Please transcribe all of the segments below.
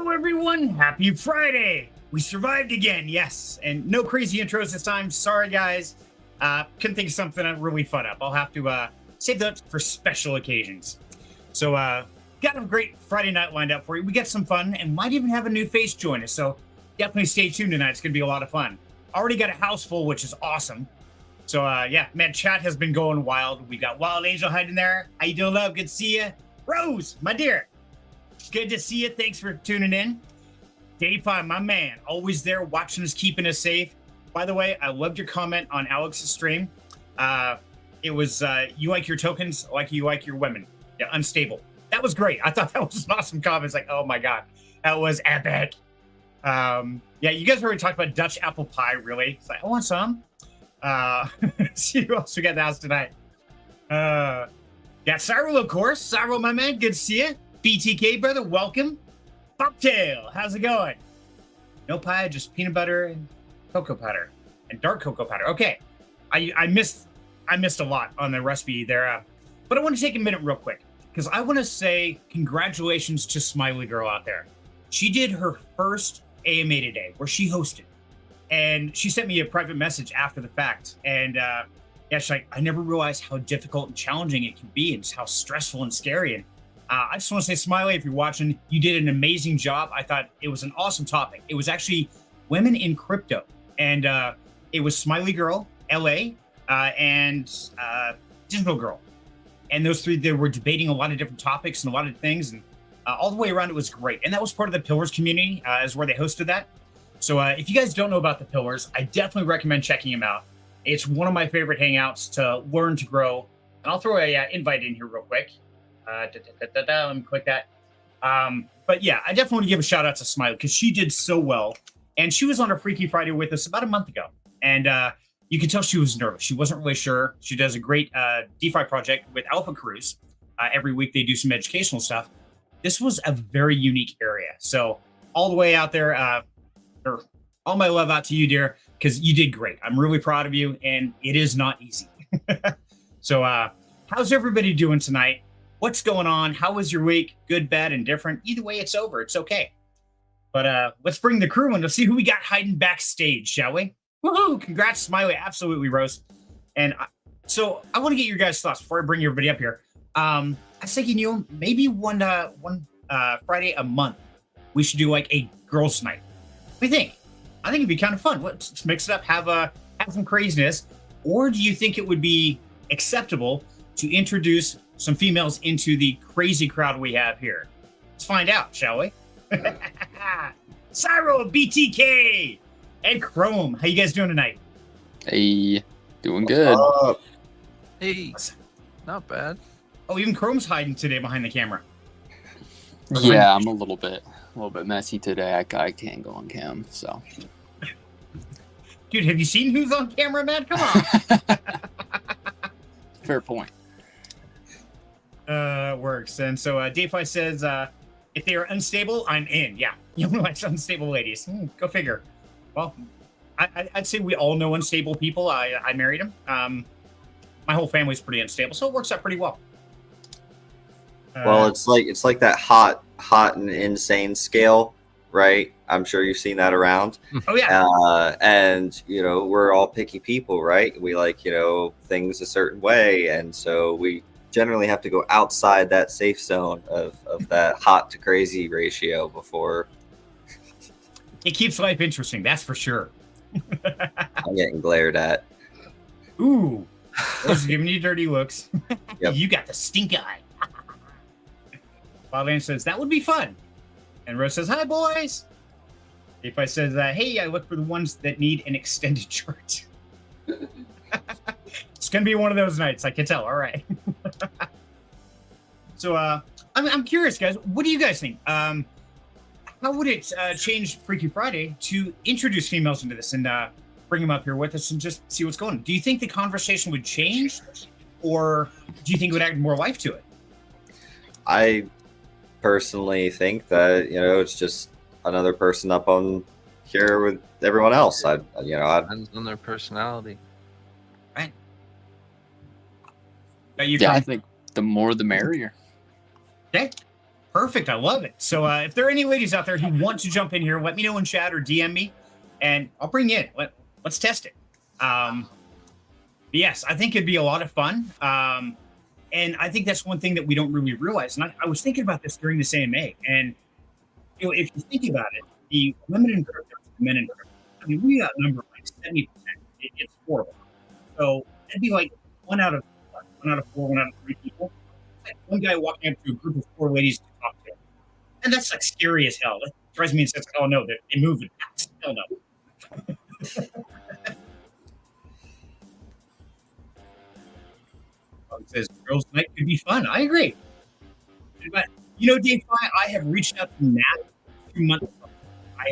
Hello, everyone. Happy Friday. We survived again. Yes. And no crazy intros this time. Sorry, guys. Couldn't think of something to really fun up. I'll have to save that for special occasions. So, got a great Friday night lined up for you. We got some fun and might even have a new face join us. So, definitely stay tuned tonight. It's going to be a lot of fun. Already got a house full, which is awesome. So, yeah, man, chat has been going wild. We got Wild Angel hiding there. How you doing, love? Good to see you. Rose, my dear. Good to see you. Thanks for tuning in. Dave, my man, always there watching us, keeping us safe. By the way, I loved your comment on Alex's stream. It was, you like your tokens like you like your women. Yeah, unstable. That was great. I thought that was an awesome comment. It's like, oh my God, that was epic. Yeah, you guys already talked about Dutch apple pie, really. It's like, I want some. See who else we got in the house tonight. Got Cyril, of course. Cyril, my man, good to see you. BTK, brother, welcome. Bobtail, how's it going? No pie, just peanut butter and cocoa powder and dark cocoa powder. Okay, I missed a lot on the recipe there, but I want to take a minute real quick because I want to say congratulations to Smiley Girl out there. She did her first AMA today where she hosted, and she sent me a private message after the fact. And yeah, she's like, I never realized how difficult and challenging it can be, and just how stressful and scary. And I just want to say, Smiley, if you're watching, you did an amazing job. I thought it was an awesome topic. It was actually women in crypto. And it was Smiley Girl, LA, and Digital Girl. And those three, they were debating a lot of different topics and a lot of things. And all the way around, it was great. And that was part of the Pillars community, is where they hosted that. So if you guys don't know about the Pillars, I definitely recommend checking them out. It's one of my favorite hangouts to learn, to grow. And I'll throw a invite in here real quick. Let me click that. But yeah, I definitely want to give a shout out to Smiley because she did so well. And she was on a Freaky Friday with us about a month ago. And you could tell she was nervous. She wasn't really sure. She does a great DeFi project with Alpha Cruise. Every week they do some educational stuff. This was a very unique area. So all the way out there, all my love out to you, dear, because you did great. I'm really proud of you. And it is not easy. So how's everybody doing tonight? What's going on? How was your week? Good, bad, and different. Either way, it's over. It's okay. But let's bring the crew in to see who we got hiding backstage, shall we? Woohoo! Congrats, Smiley. Absolutely, Rose. And so I want to get your guys' thoughts before I bring everybody up here. I was thinking, maybe one Friday a month, we should do like a girls' night. What do you think? I think it'd be kind of fun. Let's mix it up, have some craziness. Or do you think it would be acceptable to introduce some females into the crazy crowd we have here? Let's find out, shall we? Cyril, BTK, and Chrome. How you guys doing tonight? Hey, doing good. Hey, not bad. Oh, even Chrome's hiding today behind the camera. Yeah, I'm a little bit messy today. I can't go on cam, so. Dude, have you seen who's on camera, man? Come on. Fair point. Works. And so DeFi says, if they are unstable, I'm in. Yeah, you know, like unstable ladies. Go figure. Well, I'd say we all know unstable people. I married him. My whole family's pretty unstable, so it works out pretty well. Well, it's like that hot and insane scale, right? I'm sure you've seen that around. Oh yeah. And we're all picky people, right? We like things a certain way, and so we generally have to go outside that safe zone of that hot to crazy ratio before. It keeps life interesting, that's for sure. I'm getting glared at. Ooh, those are giving you dirty looks. Yep. You got the stink eye. Wildland says, that would be fun. And Rose says, hi, boys. If I says, hey, I look for the ones that need an extended shirt. It's going to be one of those nights, I can tell. All right. So I'm curious, guys. What do you guys think? How would it change Freaky Friday to introduce females into this and bring them up here with us and just see what's going on? Do you think the conversation would change, or do you think it would add more life to it? I personally think that it's just another person up on here with everyone else. Depends on their personality. Right. Yeah, I think the more the merrier. Okay. Perfect. I love it. So if there are any ladies out there who want to jump in here, let me know in chat or DM me, and I'll bring you in. Let's test it. Yes, I think it'd be a lot of fun. And I think that's one thing that we don't really realize. And I was thinking about this during this AMA. And if you think about it, the women in crypto, the men in crypto, I mean, we got a number of like 70%. It's horrible. So it'd be like 1 out of 4, 1 out of 3 people. Like one guy walking up to a group of 4 ladies to talk to. And that's like scary as hell. That drives me insane. Oh no, they move it. Hell no. It says girls' night could be fun. I agree. But Dave, I have reached out to Nat 2 months ago. I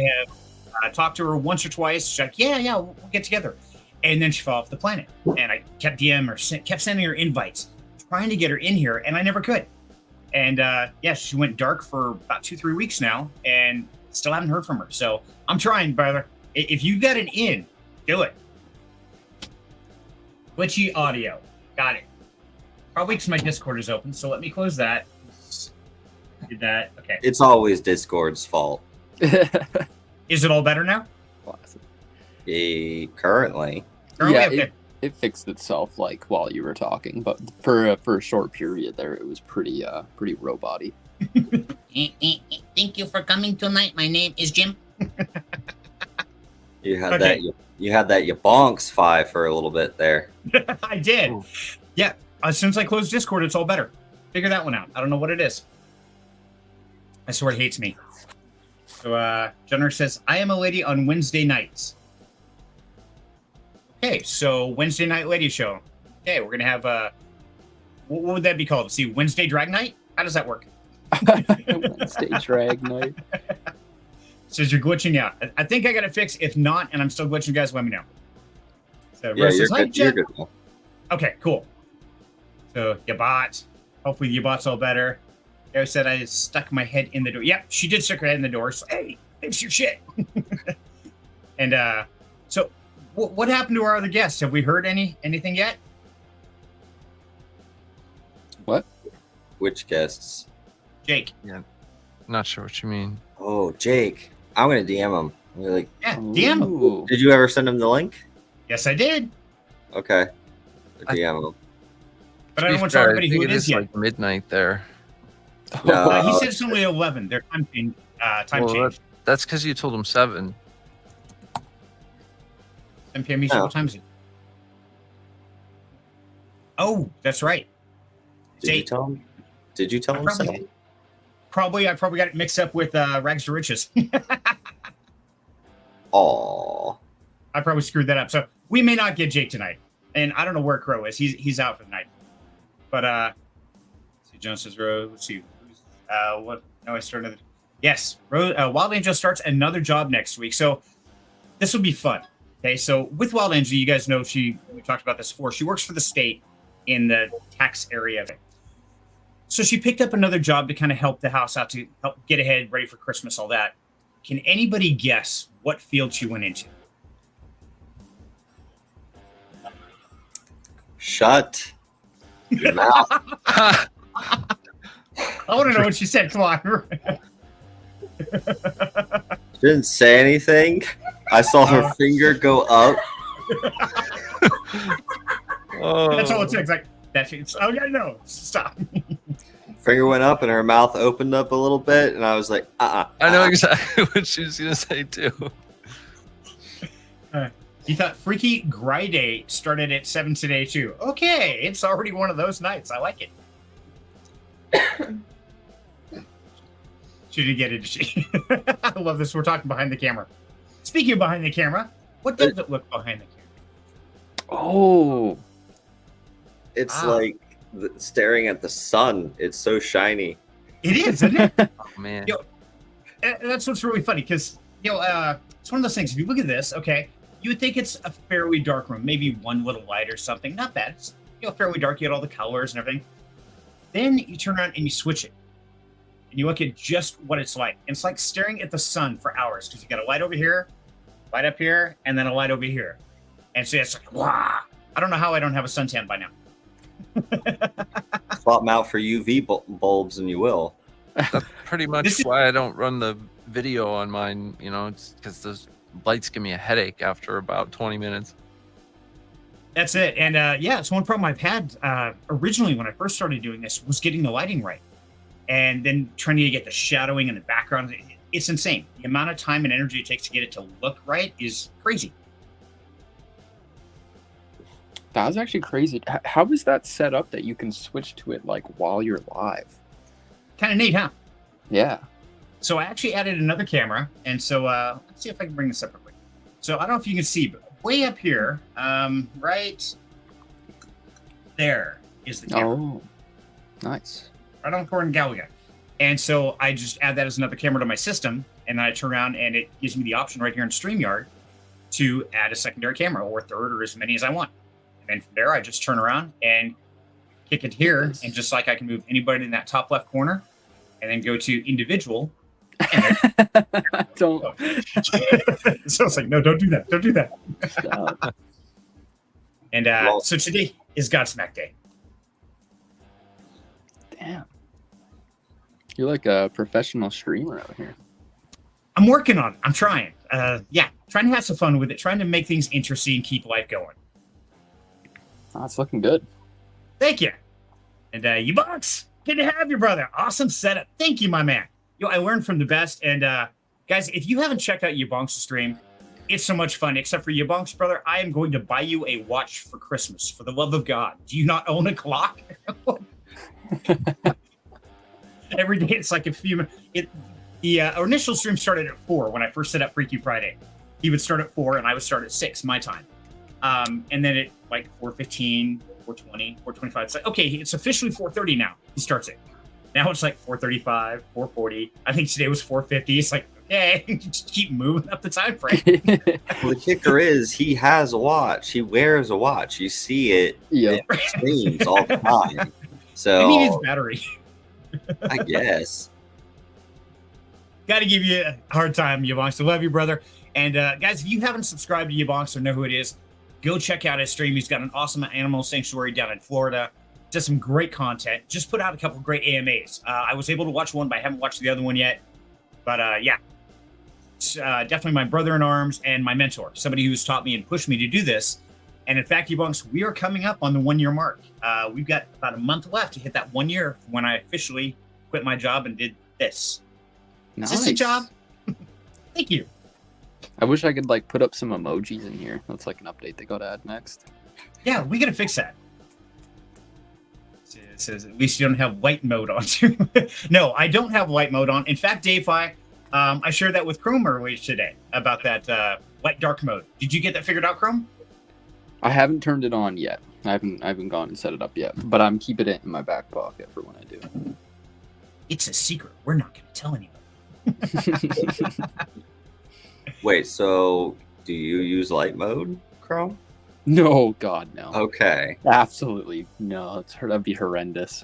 have talked to her once or twice. She's like, yeah, we'll get together. And then she fell off the planet. And I kept DM her, kept sending her invites, trying to get her in here, and I never could. And she went dark for about 2-3 weeks now, and still haven't heard from her. So I'm trying, brother. If you got an in, do it. Glitchy audio. Got it. Probably because my Discord is open, so let me close that. Did that. Okay. It's always Discord's fault. Is it all better now? Currently. Okay. It fixed itself like while you were talking, but for a short period there, it was pretty robot-y. Thank you for coming tonight. My name is Jim. You had that. You had that. You bonks 5 for a little bit there. I did. Ooh. Yeah. As soon as I close Discord, it's all better. Figure that one out. I don't know what it is. I swear it hates me. So Jenner says, I am a lady on Wednesday nights. Okay, so Wednesday night lady show. Okay, we're gonna have what would that be called? See, Wednesday drag night? How does that work? Wednesday drag night. Says you're glitching out. I think I got it fixed. If not, and I'm still glitching, guys, let me know. So yeah, you're good. You're good. Okay, cool. So Yabat. Hopefully Yabat's all better. I said I stuck my head in the door. Yep, she did stick her head in the door. So hey, fix your shit. And so what happened to our other guests? Have we heard anything yet? What? Which guests? Jake. Yeah. Not sure what you mean. Oh, Jake. I'm gonna DM him. Like, yeah, DM him. Did you ever send him the link? Yes, I did. Okay. DM him. But I don't want to tell everybody who it is is yet. Like midnight there. No. He said it's only 11. Their time change. That's because you told him 7. 10 p.m. Eastern. What time is it? Oh, that's right. Did you tell him? Did you tell him so? I probably got it mixed up with Rags to Riches. Aww. I probably screwed that up. So we may not get Jake tonight. And I don't know where Crow is. He's out for the night. But see, Jones says Rose. Let's see. What? No, I started. Yes, Wild Angel starts another job next week. So this will be fun. Okay, so with Wild Angel, you guys know we talked about this before. She works for the state in the tax area of it. So she picked up another job to kind of help the house out, to help get ahead, ready for Christmas, all that. Can anybody guess what field she went into? Shut your mouth. I want to know what she said. Come on. She didn't say anything. I saw her finger go up. That's all it took. Like that's. Oh yeah, no, stop. Finger went up and her mouth opened up a little bit, and I was like, I know exactly what she was gonna say too. You thought Freaky Gry Day started at 7 today too. Okay, it's already one of those nights. I like it. She didn't get it, did she? I love this. We're talking behind the camera. Speaking of behind the camera, what does it look behind the camera? Oh, it's like staring at the sun. It's so shiny. It is, isn't it? Oh man, that's what's really funny because it's one of those things. If you look at this, okay, you would think it's a fairly dark room, maybe one little light or something. Not bad. It's fairly dark. You get all the colors and everything. Then you turn around and you switch it. And you look at just what it's like. It's like staring at the sun for hours because you got a light over here, light up here, and then a light over here. And so it's like, wow. I don't know how I don't have a suntan by now. Swap them out for UV bulbs and you will. pretty much This is- why I don't run the video on mine. You know, it's because those lights give me a headache after about 20 minutes. That's it. And yeah, it's one problem I've had originally when I first started doing this was getting the lighting right. And then trying to get the shadowing in the background. It's insane. The amount of time and energy it takes to get it to look right is crazy. That was actually crazy. How is that set up that you can switch to it like while you're live? Kind of neat, huh? Yeah. So I actually added another camera. And so let's see if I can bring this up real quick. So I don't know if you can see, but way up here, right there is the camera. Oh, nice. Right on the corner in Galaga. And so I just add that as another camera to my system, and then I turn around and it gives me the option right here in StreamYard to add a secondary camera or a third or as many as I want. And then from there, I just turn around and kick it here. And just like I can move anybody in that top left corner and then go to individual. And Don't. so it's like, no, don't do that. Don't do that. Stop. And Well- so today is Godsmack Day. Damn. You're like a professional streamer out here. I'm working on it. I'm trying. Yeah, trying to have some fun with it, trying to make things interesting and keep life going. Oh, it's looking good. Thank you. And you box. Good to have you, brother. Awesome setup. Thank you, my man. Yo, I learned from the best. And guys, if you haven't checked out Yabonk's stream, it's so much fun. Except for Yabonk's brother, I am going to buy you a watch for Christmas. For the love of God, do you not own a clock? Every day it's like a few. Our initial stream started at 4 when I first set up Freaky Friday. He would start at 4 and I would start at 6 my time. And then at like 4:15, 4:20, 4:25. It's like, okay, it's officially 4:30 now. He starts it. Now it's like 4:35, 4:40. I think today was 4:50. It's like, okay, just keep moving up the time frame. Well, the kicker is he has a watch. He wears a watch. You see it Yeah. in streams all the time. So I need his battery. I guess. Got to give you a hard time, Yabonks. So love you, brother. And guys, if you haven't subscribed to Yabonks or know who it is, go check out his stream. He's got an awesome animal sanctuary down in Florida. Does some great content. Just put out a couple great AMAs. I was able to watch one, but I haven't watched the other one yet. But yeah, it's, definitely my brother in arms and my mentor, somebody who's taught me and pushed me to do this. And in fact, Yabonks, we are coming up on the 1 year mark. We've got about a month left to hit that 1 year from when I officially quit my job and did this. Nice. Is this a job? Thank you. I wish I could like put up some emojis in here. That's like an update they got to add next. Yeah, we gotta fix that. It says at least you don't have light mode on too. No, I don't have light mode on. In fact, Dave, I shared that with Chrome earlier today about that light dark mode. Did you get that figured out, Chrome? I haven't turned it on yet. I haven't gone and set it up yet, but I'm keeping it in my back pocket for when I do. It's a secret. We're not gonna tell anyone. Wait, so do you use light mode, Chrome? No, God, no. Okay. Absolutely no. That'd be horrendous.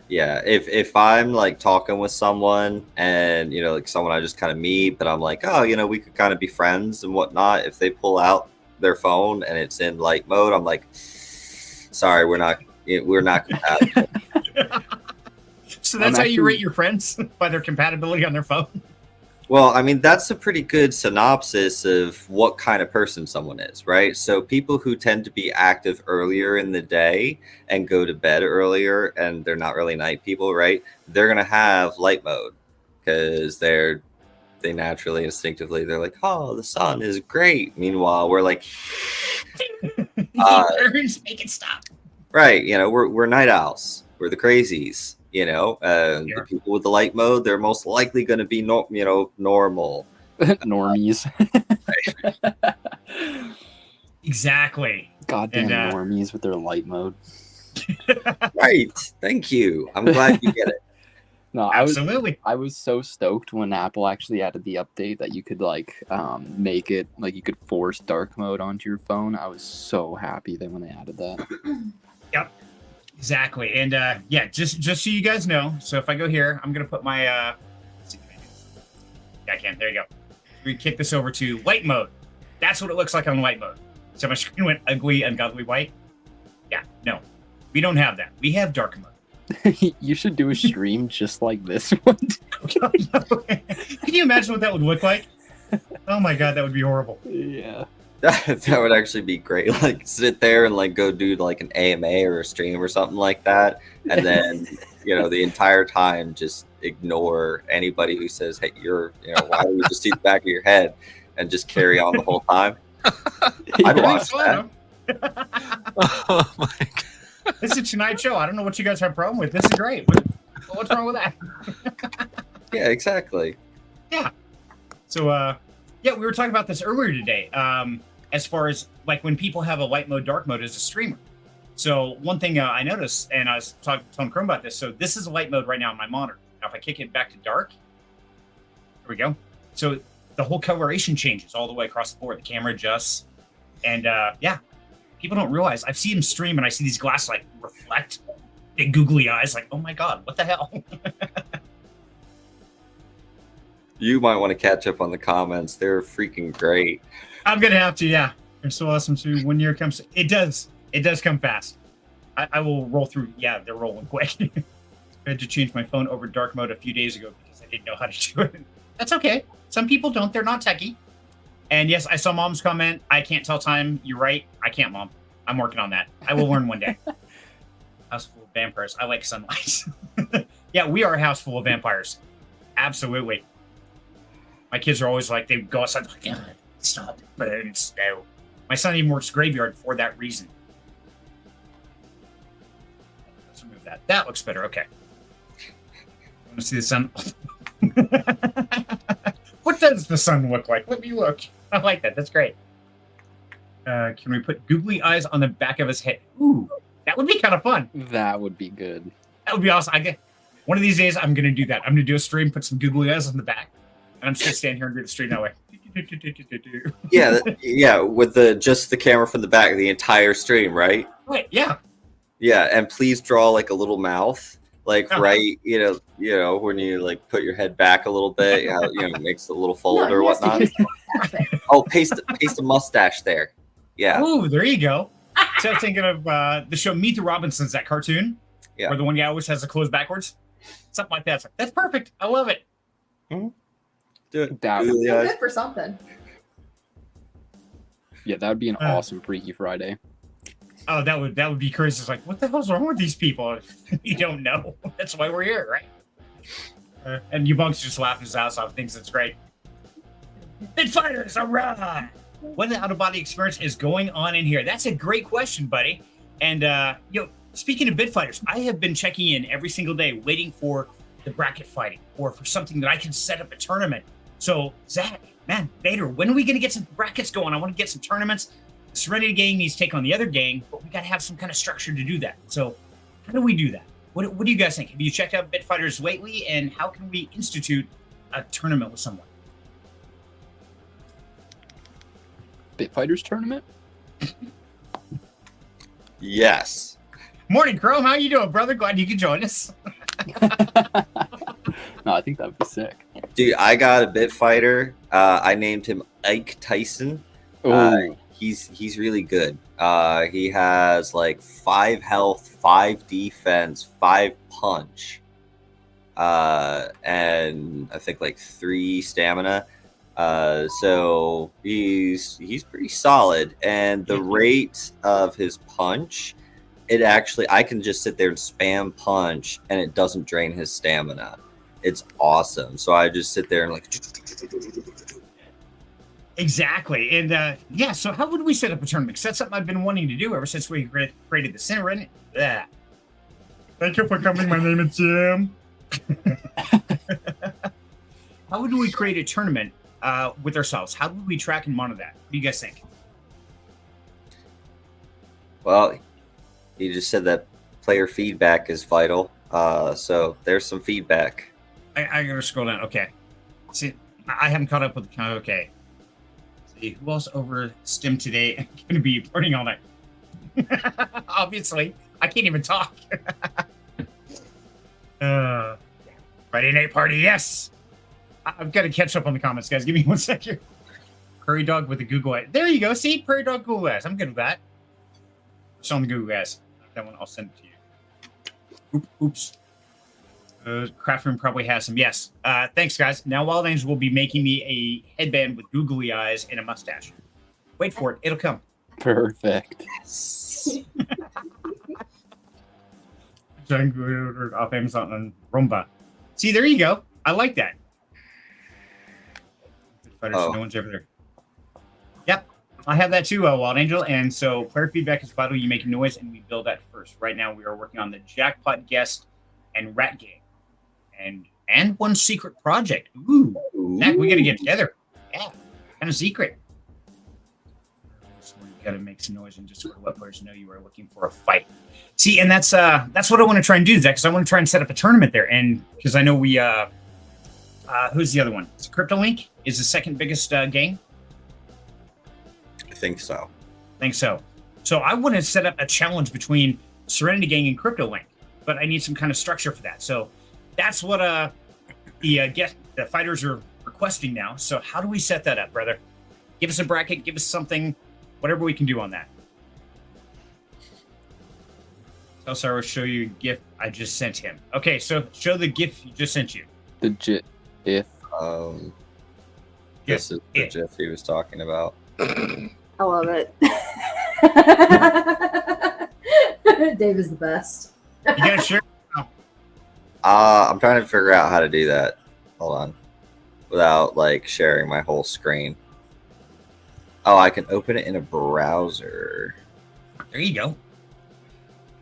Yeah, if I'm like talking with someone and you know like someone I just kind of meet, but I'm like, oh, you know, we could kind of be friends and whatnot. If they pull out their phone and it's in light mode, I'm like, sorry, we're not compatible. So that's how you rate your friends by their compatibility on their phone. Well, I mean, that's a pretty good synopsis of what kind of person someone is, right? So people who tend to be active earlier in the day and go to bed earlier and they're not really night people, right? They're going to have light mode because they naturally, instinctively, they're like, oh, the sun is great. Meanwhile, we're like, Burns, make it stop. right, you know, we're night owls. We're the crazies. You know, the people with the light mode, they're most likely going to be, normal. Normies. Exactly. Goddamn normies with their light mode. Right. Thank you. I'm glad you get it. No, Absolutely. I was so stoked when Apple actually added the update that you could like make it like you could force dark mode onto your phone. I was so happy that when they added that. Yep. Exactly. And yeah, just so you guys know, so if I go here, I'm gonna put my I can't. There you go. We kick this over to light mode. That's what it looks like on light mode. So my screen went ugly, ungodly white. Yeah, no. We don't have that. We have dark mode. You should do a stream just like this one. Can you imagine what that would look like? Oh my god, that would be horrible. Yeah. That would actually be great. Like sit there and like go do like an AMA or a stream or something like that, and then the entire time just ignore anybody who says, "Hey, why don't you just see the back of your head?" and just carry on the whole time. I'd watch that. Oh my god. This is a Tonight Show. I don't know what you guys have a problem with. This is great. What's wrong with that? Yeah, exactly. Yeah. So, we were talking about this earlier today. As far as like when people have a light mode, dark mode as a streamer. So one thing I noticed, and I was telling Chrome about this. So this is a light mode right now on my monitor. Now, if I kick it back to dark, there we go. So the whole coloration changes all the way across the board. The camera adjusts, and people don't realize. I've seen them stream, and I see these glass like reflect, big googly eyes. Like, oh my god, what the hell? You might want to catch up on the comments. They're freaking great. I'm gonna have to. Yeah, they're so awesome too. When year comes, it does come fast. I will roll through. Yeah, they're rolling quick. I had to change my phone over dark mode a few days ago because I didn't know how to do it. That's okay. Some people don't. They're not techie. And yes, I saw Mom's comment. I can't tell time. You're right. I can't, Mom. I'm working on that. I will learn one day. House full of vampires. I like sunlight. Yeah, we are a house full of vampires. Absolutely. My kids are always like, they go outside, like, God, stop, burn snow. My son even works graveyard for that reason. Let's remove that. That looks better. Okay. Want to see the sun? What does the sun look like? Let me look. I like that. That's great. Can we put googly eyes on the back of his head? Ooh, that would be kind of fun. That would be good. That would be awesome. One of these days, I'm going to do that. I'm going to do a stream, put some googly eyes on the back. And I'm just going to stand here and do the stream that way. Yeah, with just the camera from the back, the entire stream, right? Right, yeah. Yeah, and please draw like a little mouth, like Oh. right, when you like put your head back a little bit, makes a little fold or whatnot. Oh, paste a mustache there. Yeah. Ooh, there you go. So I was thinking of the show Meet the Robinsons, that cartoon, Yeah. where the one guy always has the clothes backwards. Something like that. It's like, that's perfect. I love it. Do it. That Googly would- eyes. Good for something. Yeah, that would be an awesome Freaky Friday. Oh, that would be crazy. It's like, what the hell's wrong with these people? You don't know. That's why we're here, right? And Ubunks just laughing his ass off, thinks it's great. Bit fighters, all right. What out of body experience is going on in here? That's a great question, buddy. And speaking of bit fighters, I have been checking in every single day, waiting for the bracket fighting or for something that I can set up a tournament. So Zach, man, Vader, when are we gonna get some brackets going? I want to get some tournaments. The Serenity gang needs to take on the other gang, but we got to have some kind of structure to do that. So how do we do that? What do you guys think? Have you checked out Bit Fighters lately, and how can we institute a tournament with someone? Bit Fighters tournament? Yes. Morning, Chrome. How you doing, brother? Glad you could join us. No, I think that would be sick. Dude, I got a bit fighter. I named him Ike Tyson. Ooh. He's really good. He has like 5 health, 5 defense, 5 punch, and I think like 3 stamina. So he's pretty solid. And the rate of his punch, I can just sit there and spam punch, and it doesn't drain his stamina. It's awesome. So I just sit there and like. Exactly. And so how would we set up a tournament? 'Cause that's something I've been wanting to do ever since we created the Serenity. Yeah. Thank you for coming. My name is Jim. How would we create a tournament with ourselves? How would we track and monitor that? What do you guys think? Well, you just said that player feedback is vital. So there's some feedback. I gotta scroll down. Okay. See, I haven't caught up with the count. Okay. See, who else over Stim today? I'm gonna be learning all night. Obviously, I can't even talk. Friday night party, yes. I've got to catch up on the comments, guys. Give me 1 second. Prairie dog with a Google eye. There you go. See, prairie dog Google eyes. I'm good with that. Show them the Google eyes. That one, I'll send it to you. Oops. Craft Room probably has some. Yes. Thanks, guys. Now Wild Angel will be making me a headband with googly eyes and a mustache. Wait for it. It'll come. Perfect. Off Amazon and Roomba. See, there you go. I like that. No one's over there. Yep. I have that too, Wild Angel. And so player feedback is vital. You make a noise and we build that first. Right now we are working on the Jackpot Guest and Rat Game. And one secret project. Ooh. Zach, we gotta get together. Yeah. Kind of secret. So you gotta make some noise and just sort of let players know you are looking for a fight. See, and that's what I want to try and do, Zach, because I want to try and set up a tournament there. And because I know we who's the other one? Is CryptoLink is the second biggest gang? I think so. So I want to set up a challenge between Serenity Gang and CryptoLink, but I need some kind of structure for that. So that's what the fighters are requesting now. So how do we set that up, brother? Give us a bracket, give us something, whatever we can do on that. Tell Sarah, show you a GIF I just sent him. Okay, so show the GIF he just sent you. The GIF. This is the GIF he was talking about. I love it. Dave is the best. You gotta share. I'm trying to figure out how to do that. Hold on. Without like sharing my whole screen. Oh, I can open it in a browser. There you go.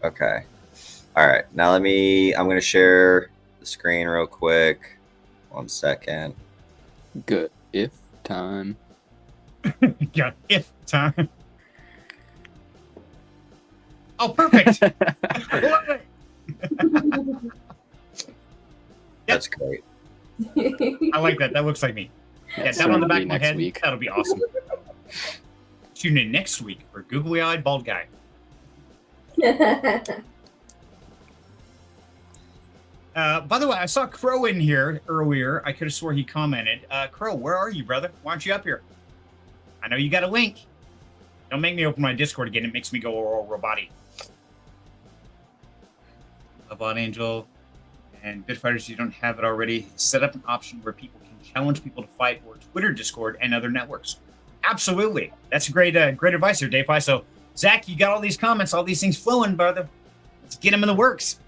Okay. All right. Now I'm going to share the screen real quick. 1 second. Good. If time. Yeah, if time. Oh, perfect. Love it. That's great. I like that. That looks like me. Yeah, that on the back of my head. Week. That'll be awesome. Tune in next week for Googly Eyed Bald Guy. By the way, I saw Crow in here earlier. I could have swore he commented. Crow, where are you, brother? Why aren't you up here? I know you got a link. Don't make me open my Discord again. It makes me go all robotic. Bot Angel and Bitfighters, you don't have it already. Set up an option where people can challenge people to fight, or Twitter, Discord, and other networks. Absolutely. That's great advice there, Dave. So, Zach, you got all these comments, all these things flowing, brother. Let's get them in the works.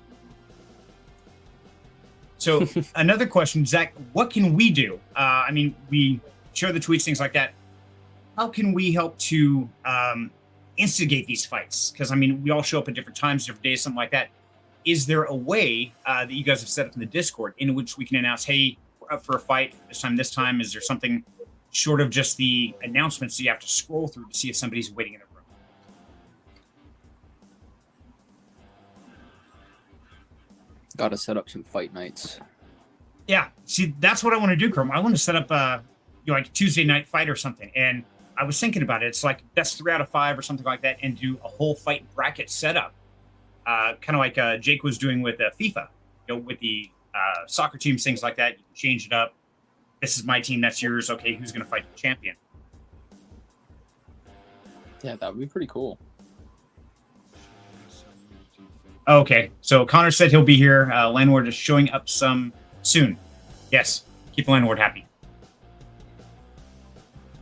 So, another question, Zach, what can we do? I mean, we share the tweets, things like that. How can we help to instigate these fights? Because, I mean, we all show up at different times, different days, something like that. Is there a way that you guys have set up in the Discord in which we can announce, hey, we're up for a fight this time? Is there something short of just the announcements so you have to scroll through to see if somebody's waiting in the room? Got to set up some fight nights. Yeah, see, that's what I want to do, Chrome. I want to set up like a Tuesday night fight or something. And I was thinking about it. It's like best 3 out of 5 or something like that, and do a whole fight bracket setup. Kind of like Jake was doing with FIFA, with the soccer teams, things like that. You can change it up. This is my team, that's yours. Okay, who's going to fight the champion? Yeah, that would be pretty cool. Okay, so Connor said he'll be here. Landlord is showing up some soon. Yes, keep the landlord happy.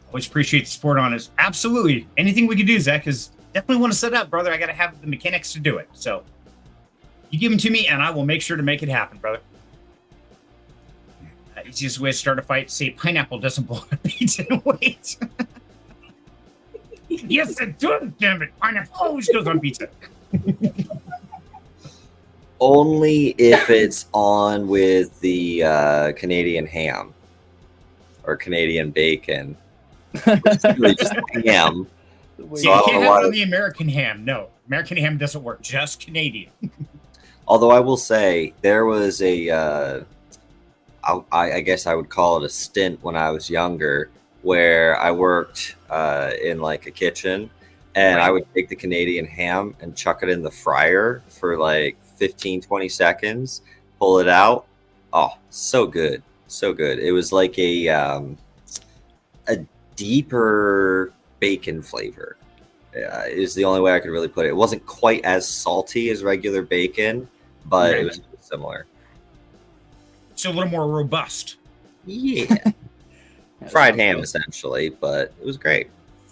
Always appreciate the support on us. Absolutely. Anything we can do, Zach, is definitely want to set up, brother. I got to have the mechanics to do it. So you give them to me and I will make sure to make it happen, brother. Easiest way to start a fight, say pineapple doesn't blow a pizza in weight. Yes, it does, damn it. Pineapple always goes on pizza. Only if it's on with the Canadian ham or Canadian bacon. It's really just ham. So you can't have it on the American ham. No, American ham doesn't work. Just Canadian. Although I will say there was a, I guess I would call it a stint when I was younger, where I worked in like a kitchen, and I would take the Canadian ham and chuck it in the fryer for like 15, 20 seconds, pull it out. Oh, so good. So good. It was like a deeper bacon flavor is the only way I could really put it. It wasn't quite as salty as regular bacon, but Right. it was similar. So a little more robust. Yeah, Yeah, fried sounds ham good. essentially, but it was great.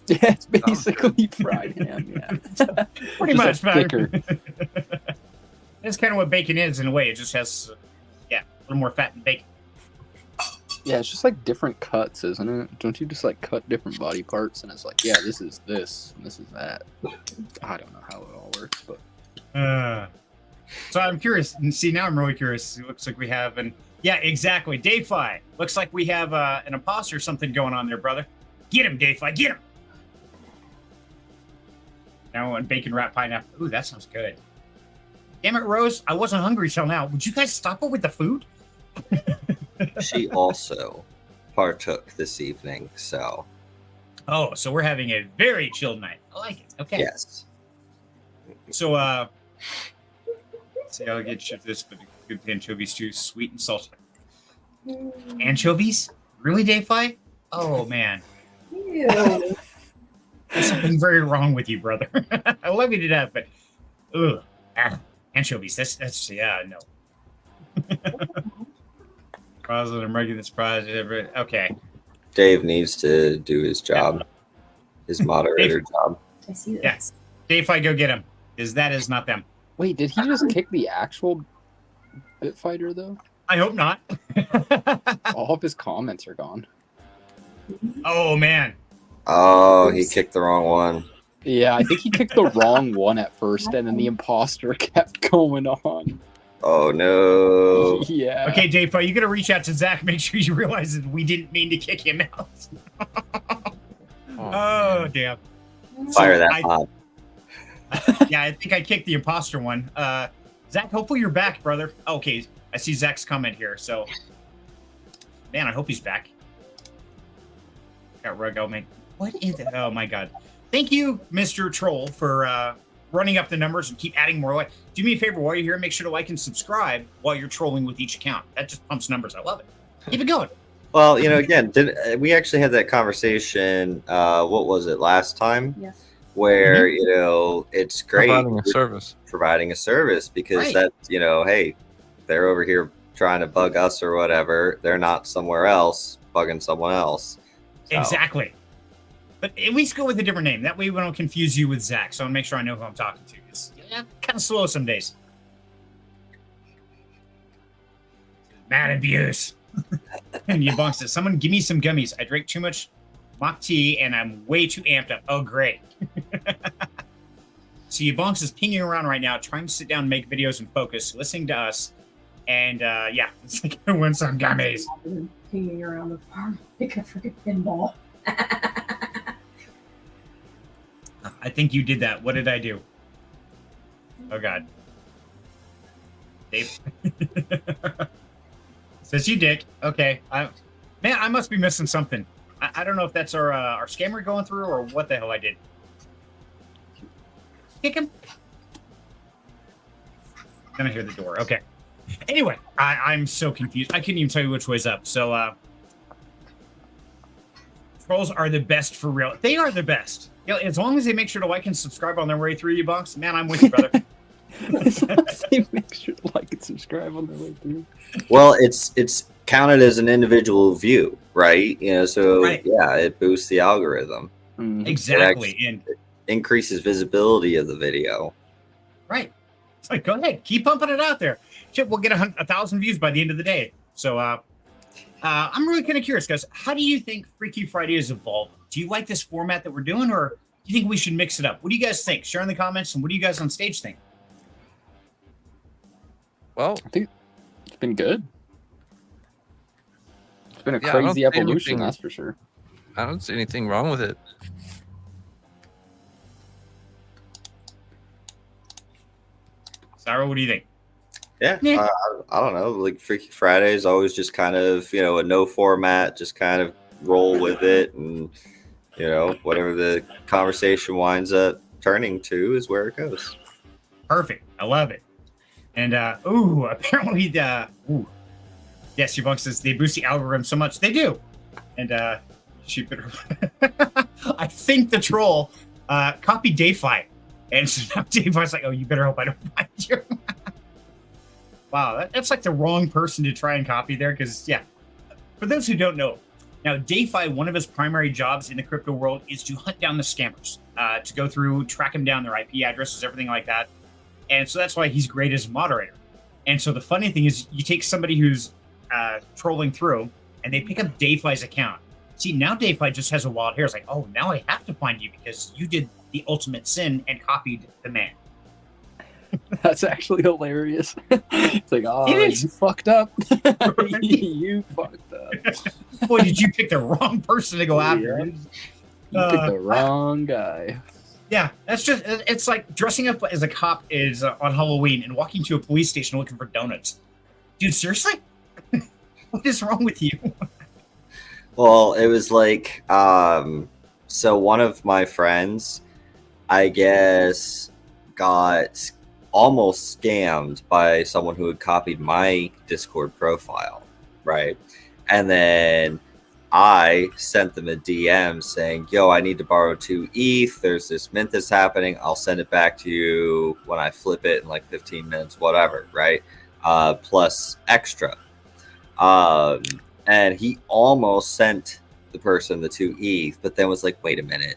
Yeah, it's basically fried ham. Yeah, Pretty Just much, a thicker. That's kind of what bacon is in a way. It just has, a little more fat than bacon. Yeah, it's just like different cuts, isn't it? Don't you just like cut different body parts and it's like, yeah, this is this and this is that. I don't know how it all works, but So I'm curious. And see, now I'm really curious. It looks like we have yeah, exactly. Dayfi. Looks like we have an imposter or something going on there, brother. Get him, Dayfi. Get him. Now on bacon wrapped pineapple. Ooh, that sounds good. Damn it, Rose. I wasn't hungry till now. Would you guys stop her with the food? She also partook this evening, so Oh, so we're having a very chilled night. I like it. Okay. yes. So, see, I'll get you this, but good anchovies too, sweet and salty. Anchovies? Really, Dayfi? Oh man, Ew. there's something very wrong with you, brother. I love you to death, but anchovies. That's no. Positive, I'm making this project. Okay. Dave needs to do his job, his moderator job. I see Yeah. this. Dayfi, go get him. That is not them. wait, did he just kick the actual bit fighter though? I hope not. All of his comments are gone. Oh man. Oh, he kicked the wrong one. Yeah, I think he kicked the wrong one at first, and then the imposter kept going on. Oh no. Yeah. Okay, Dayfi, you got to reach out to Zach. Make sure you realize that we didn't mean to kick him out. Oh, damn. Fire that I- mob. Yeah, I think I kicked the imposter one. Zach, hopefully you're back, brother. Okay, I see Zach's comment here. So, man, I hope he's back. Got rug out, man. What is it? Oh my god. Thank you, Mr. Troll, for running up the numbers and keep adding more. Do me a favor while you're here. Make sure to like and subscribe while you're trolling with each account. That just pumps numbers. I love it. Keep it going. Well, again, we actually had that conversation? What was it last time? Yes. Where it's great Providing a service. providing a service because Right. that's hey, they're over here trying to bug us or whatever. They're not somewhere else bugging someone else. So, Exactly. But at least go with a different name. That way we don't confuse you with Zach. So I want to make sure I know who I'm talking to. It's kind of slow some days. Mad abuse. And Yabong says, someone give me some gummies. I drank too much mock tea and I'm way too amped up. Oh, great. So Yabong is pinging around right now, trying to sit down and make videos and focus, listening to us. And yeah, it's like, who wants some gummies? I've been pinging around the farm like a freaking pinball. I think you did that. What did I do? Oh God. Dave. Says you dick. Okay. Man, I must be missing something. I don't know if that's our scammer going through or what the hell I did. Kick him. Then I hear the door. Okay. Anyway, I'm so confused. I couldn't even tell you which way's up. So trolls are the best for real. They are the best. As long as they make sure to like and subscribe on their way through, you box, man, I'm with you, brother. As long as they make sure to like and subscribe on their way through. well, it's counted as an individual view, right? So Right. yeah, it boosts the algorithm, Mhm. Exactly. And increases visibility of the video. right. It's like, go ahead, keep pumping it out there. Shit, we'll get 1,000 views by the end of the day. So I'm really kind of curious, guys. How do you think Freaky Friday is evolving? Do you like this format that we're doing, or do you think we should mix it up? What do you guys think? Share in the comments, and what do you guys on stage think? Well, I think it's been good. It's been a Yeah, I don't crazy see evolution, anything- that's for sure. I don't see anything wrong with it. Sarah, what do you think? Yeah, Yeah. I don't know. Like Freaky Friday is always just kind of a no format, just kind of roll with it, and whatever the conversation winds up turning to is where it goes. Perfect. I love it. And apparently yes, your bunk says they boost the algorithm so much. They do. And she better I think the troll copied Dayfi. And so now Dayfi's like, oh, you better hope I don't find you. Wow, that's like the wrong person to try and copy there. Because yeah, for those who don't know, now DeFi, one of his primary jobs in the crypto world is to hunt down the scammers, to go through, track them down, their IP addresses, everything like that. And so that's why he's great as a moderator. And so the funny thing is, you take somebody who's trolling through, and they pick up DeFi's account. See, now DeFi just has a wild hair. It's like, oh, now I have to find you because you did the ultimate sin and copied the man. That's actually hilarious. It's like, oh, It is. you fucked up. You fucked up. Boy, did you pick the wrong person to go after. Yep. You picked the wrong guy. Yeah, that's just, it's like dressing up as a cop is on Halloween and walking to a police station looking for donuts. Dude, seriously? What is wrong with you? Well, it was like, so one of my friends, I guess, got almost scammed by someone who had copied my Discord profile, right? And then I sent them a DM saying, yo, I need to borrow 2 ETH. There's this mint that's happening. I'll send it back to you when I flip it in like 15 minutes, whatever, right? Plus extra. And he almost sent the person the 2 ETH, but then was like, wait a minute.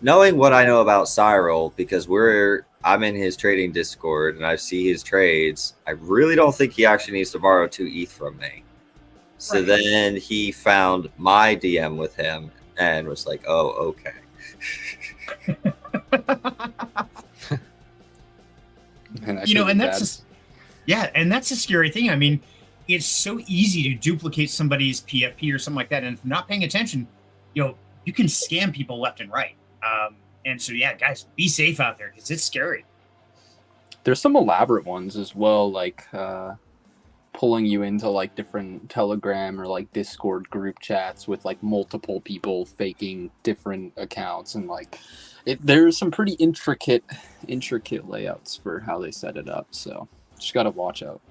Knowing what I know about Cyril, because I'm in his trading Discord and I see his trades, I really don't think he actually needs to borrow 2 ETH from me. So Right. then he found my DM with him and was like, oh, okay. Man, I You know, feel and bad. that's yeah, and that's a scary thing. I mean, it's so easy to duplicate somebody's PFP or something like that, and if not paying attention, you can scam people left and right. And so, yeah, guys, be safe out there because it's scary. There's some elaborate ones as well, like pulling you into like different Telegram or like Discord group chats with like multiple people faking different accounts, and like there's some pretty intricate layouts for how they set it up. So just gotta watch out.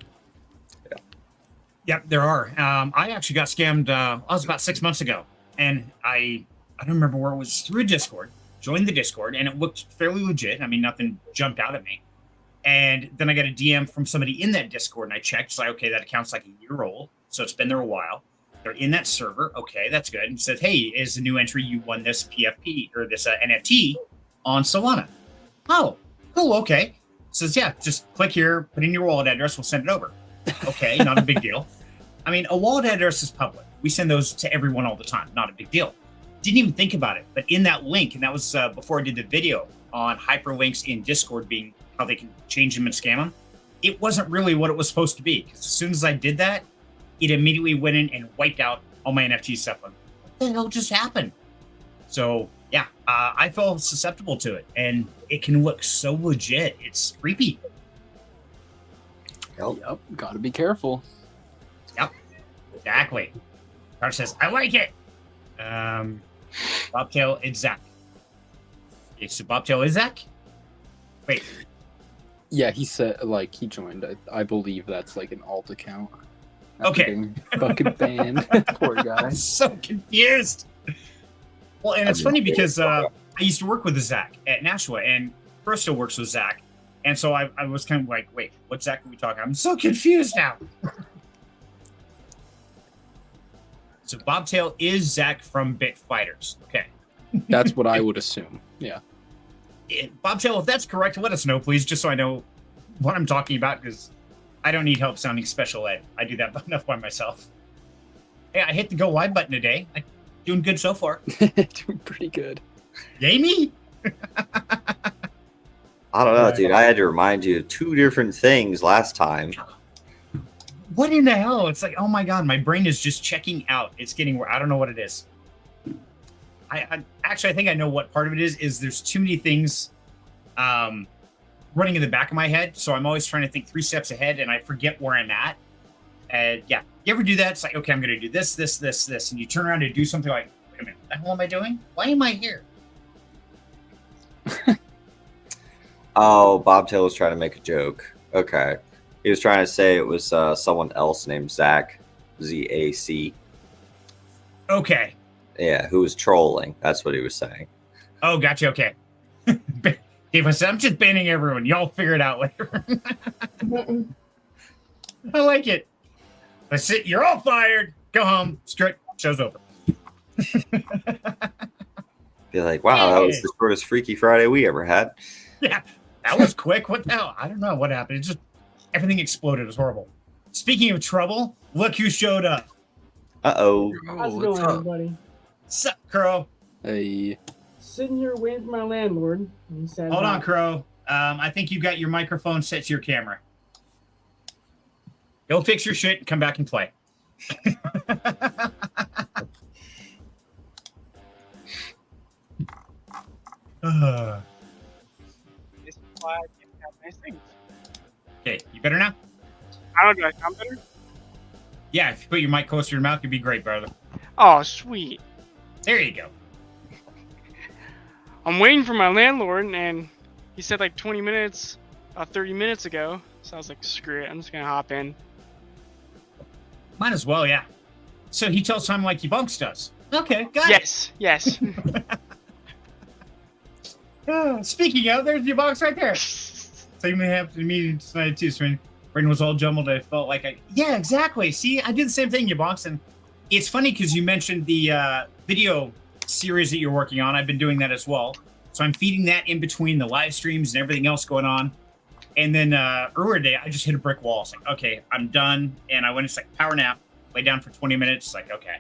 Yep, there are. I actually got scammed. I was about 6 months ago, and I don't remember where it was, through Discord. Joined the Discord, and it looked fairly legit. I mean, nothing jumped out at me. And then I got a DM from somebody in that Discord, and I checked. It's like, okay, that account's like a year old, so it's been there a while. They're in that server. Okay, that's good. And said, hey, is the new entry you won this PFP or this NFT on Solana? Oh, cool. Okay. Says, yeah, just click here, put in your wallet address, we'll send it over. Okay, not a big deal. I mean, a wallet address is public. We send those to everyone all the time. Not a big deal. Didn't even think about it. But in that link, and that was before I did the video on hyperlinks in Discord being how they can change them and scam them, it wasn't really what it was supposed to be. Because as soon as I did that, it immediately went in and wiped out all my NFT stuff. Like, what the hell just happened? So, yeah, I felt susceptible to it. And it can look so legit. It's creepy. Yep, gotta be careful. Exactly. Carter says, I like it. Bobtail, it's Zach. Okay, so Bobtail is Zach? Wait. Yeah, he said like he joined. I believe that's like an alt account. After Okay. getting fucking banned. Poor guy. I'm so confused. Well, and it's funny because I used to work with Zach at Nashua, and Pro still works with Zach. And so I was kind of like, wait, what Zach are we talking? I'm so confused now. So Bobtail is Zach from Bit Fighters. Okay. That's what I would assume. Yeah. Bobtail, if that's correct, let us know, please, just so I know what I'm talking about, because I don't need help sounding special ed. I do that enough by myself. Hey, I hit the go live button today. I'm doing good so far. Doing pretty good. Yay me? I don't know, dude. I had to remind you of 2 different things last time. What in the hell? It's like, oh my god, my brain is just checking out. It's getting where I don't know what it is. I actually, I think I know what part of it is. Is there's too many things running in the back of my head, so I'm always trying to think 3 steps ahead, and I forget where I'm at. And yeah, you ever do that? It's like, okay, I'm going to do this, and you turn around to do something like, wait a minute, what the hell am I doing? Why am I here? Oh, Bobtail was trying to make a joke. Okay. He was trying to say it was someone else named Zach, Z-A-C. Okay. Yeah, who was trolling. That's what he was saying. Oh, gotcha. Okay. Dave, I said, I'm just banning everyone. Y'all figure it out later. I like it. That's it. You're all fired. Go home. Straight. Show's over. Be like, wow, that was the shortest Freaky Friday we ever had. Yeah, that was quick. What the hell? I don't know what happened. It just everything exploded. It was horrible. Speaking of trouble, look who showed up. Uh-oh. How's it what's going, up? everybody? Sup, Crow? Hey, Sitting here waiting for my landlord. And he said, Hold on, Crow. I think you got your microphone set to your camera. Go fix your shit and come back and play. This is why I can't have nice things. Okay, you better now? I don't know. Do I sound better? Yeah, if you put your mic closer to your mouth, it'd be great, brother. Oh, sweet. There you go. I'm waiting for my landlord, and he said like 20 minutes, 30 minutes ago. So I was like, screw it. I'm just going to hop in. Might as well, yeah. So he tells time like Bunks does. Okay, got Yes, yes. it. Speaking of, there's your box right there. Same thing happened to me tonight too. So when brain was all jumbled, I felt like yeah, exactly. See, I did the same thing, Bunks, and it's funny because you mentioned the video series that you're working on. I've been doing that as well. So I'm feeding that in between the live streams and everything else going on. And then earlier today, I just hit a brick wall. It's like, okay, I'm done. And I went, it's like power nap, lay down for 20 minutes. It's like, okay,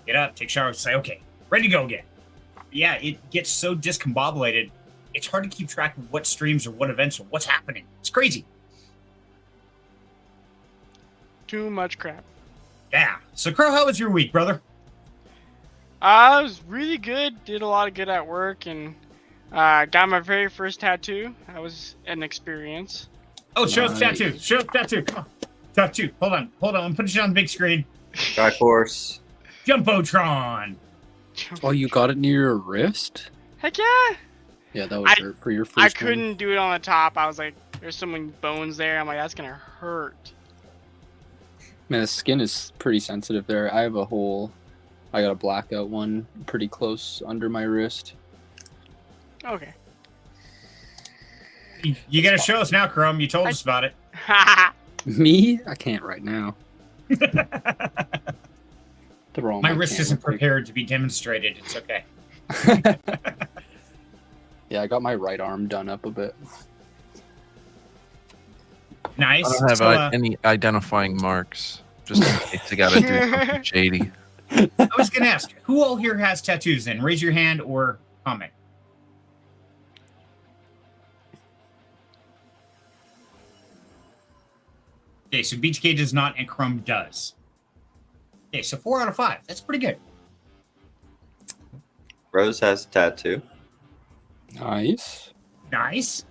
get up, take a shower. It's like, okay, ready to go again. Yeah, it gets so discombobulated. It's hard to keep track of what streams or what events or what's happening. It's crazy. Too much crap. Yeah. So, Crow, how was your week, brother? It was really good. Did a lot of good at work, and got my very first tattoo. That was an experience. Oh, show us Nice. tattoo. Show us tattoo. Come on. Tattoo. Hold on. I'm putting it on the big screen. Triforce. Jumbotron. oh, you got it near your wrist? Heck yeah! Yeah, that was hurt for your first I one. couldn't do it on the top. I was like, there's so many bones there. I'm like, that's gonna hurt. Man, the skin is pretty sensitive there. I got a blackout one pretty close under my wrist. Okay. You got to show us now, Chrome. You told us about it. Me? I can't right now. Throw on My wrist camera isn't quick. prepared to be demonstrated. It's okay. Yeah, I got my right arm done up a bit. Nice. I don't have So, any identifying marks. Just in case I gotta do something shady. I was going to ask, who all here has tattoos then? Raise your hand or comment. Okay, so BTK does not and Chrome does. Okay, so 4 out of 5. That's pretty good. Rose has a tattoo. Nice. Nice.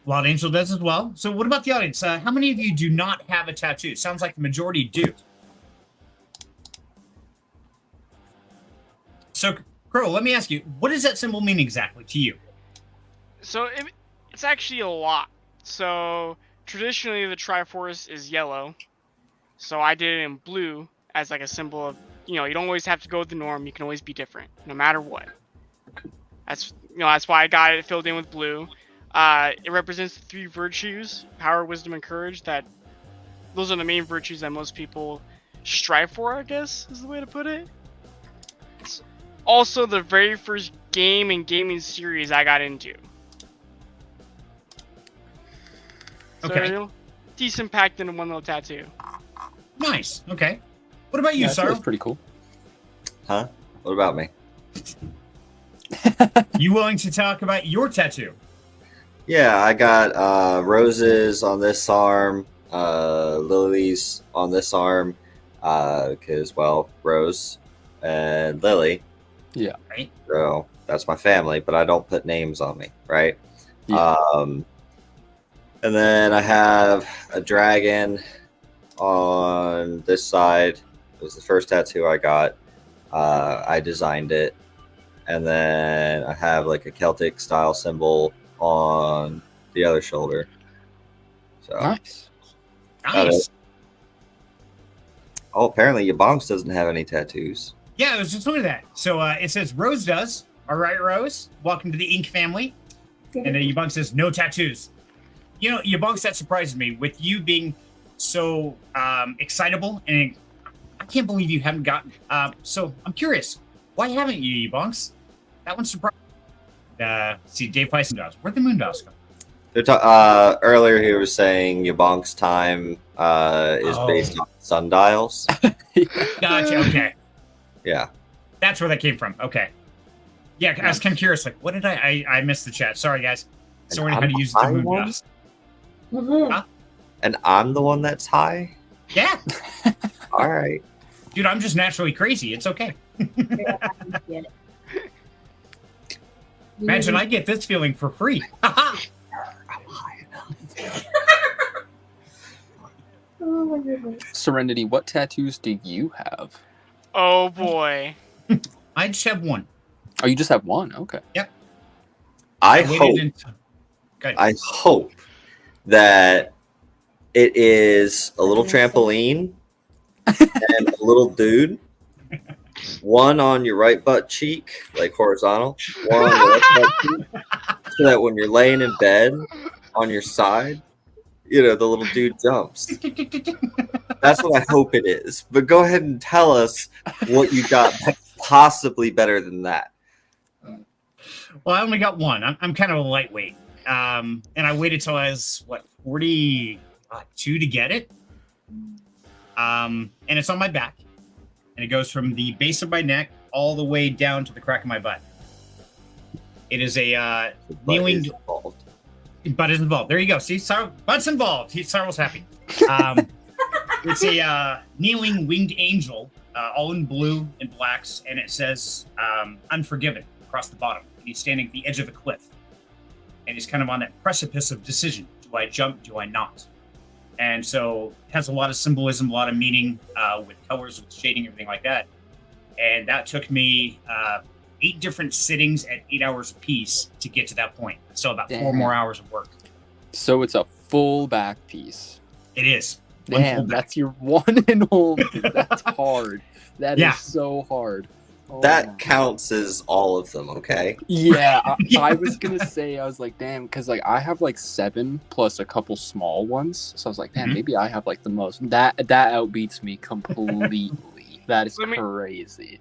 Wild Angel does as well. So what about the audience? How many of you do not have a tattoo? Sounds like the majority do. So, Crow, let me ask you, what does that symbol mean exactly to you? So it's actually a lot. So traditionally the Triforce is yellow. So I did it in blue as like a symbol of, you don't always have to go with the norm. You can always be different, no matter what. That's why I got it filled in with blue. It represents the 3 virtues: power, wisdom, and courage. Those are the main virtues that most people strive for, I guess, is the way to put it. It's also the very first game and gaming series I got into. So, Okay. Decent packed into one little tattoo. Nice. Okay. What about you, Yeah, that Sarah? was pretty cool. Huh? What about me? You willing to talk about your tattoo? Yeah, I got roses on this arm, lilies on this arm, because, well, Rose and Lily. Yeah. Right. So that's my family, but I don't put names on me, right? Yeah. And then I have a dragon on this side. It was the first tattoo I got. I designed it. And then I have like a Celtic style symbol on the other shoulder. So, Nice. Nice. oh, apparently Yabonks doesn't have any tattoos. Yeah, I was just looking at that. So it says Rose does. All right, Rose. Welcome to the Ink family. And then Yabunk says, no tattoos. You know, Yabunk, that surprises me. With you being so excitable, and I can't believe you haven't gotten... so I'm curious, why haven't you, Yabunks? That one surprised me. See, Dave Python does. Where'd the Moondogs go? Earlier he was saying Yabonk's time is based on sundials. Gotcha, okay. Yeah. That's where that came from. Okay. Yeah, I was kind of curious. Like, what did I missed the chat. Sorry, guys. So learning how to use the Moondogs. Mhm. And I'm the one that's high? Yeah. All right. Dude, I'm just naturally crazy. It's okay. Yeah, I get it. Imagine I get this feeling for free. I'm high enough. Oh my goodness. Serenity, what tattoos do you have? Oh boy. I just have one. Oh, you just have one. Okay. I waited hope until- Good. I hope that it is a little trampoline and a little dude. One on your right butt cheek, like horizontal. One on your left butt cheek, so that when you're laying in bed on your side, you know, the little dude jumps. That's what I hope it is. But go ahead and tell us what you got that's possibly better than that. Well, I only got one. I'm kind of a lightweight. And I waited till I was, 42 to get it. And it's on my back. And it goes from the base of my neck all the way down to the crack of my butt. It is a kneeling... Is involved. Butt is involved. There you go. See, Butt's involved. Cyril's happy. It's a kneeling winged angel, all in blue and blacks, and it says "Unforgiven" across the bottom. And he's standing at the edge of a cliff, and he's kind of on that precipice of decision: do I jump? Do I not? And so it has a lot of symbolism, a lot of meaning with colors, with shading, everything like that. And that took me 8 different sittings at 8 hours apiece to get to that point. So about 4 Damn. more hours of work. So it's a full back piece. It is. One full Damn, back. that's your one and only. That's hard. That is Yeah. so hard. Oh That my counts as all of them, okay? Yeah, Yeah. I was gonna say, I was like, damn, because like I have like 7 plus a couple small ones, so I was like, damn, Mhm. maybe I have like the most. That outbeats me completely. That is Let me- crazy.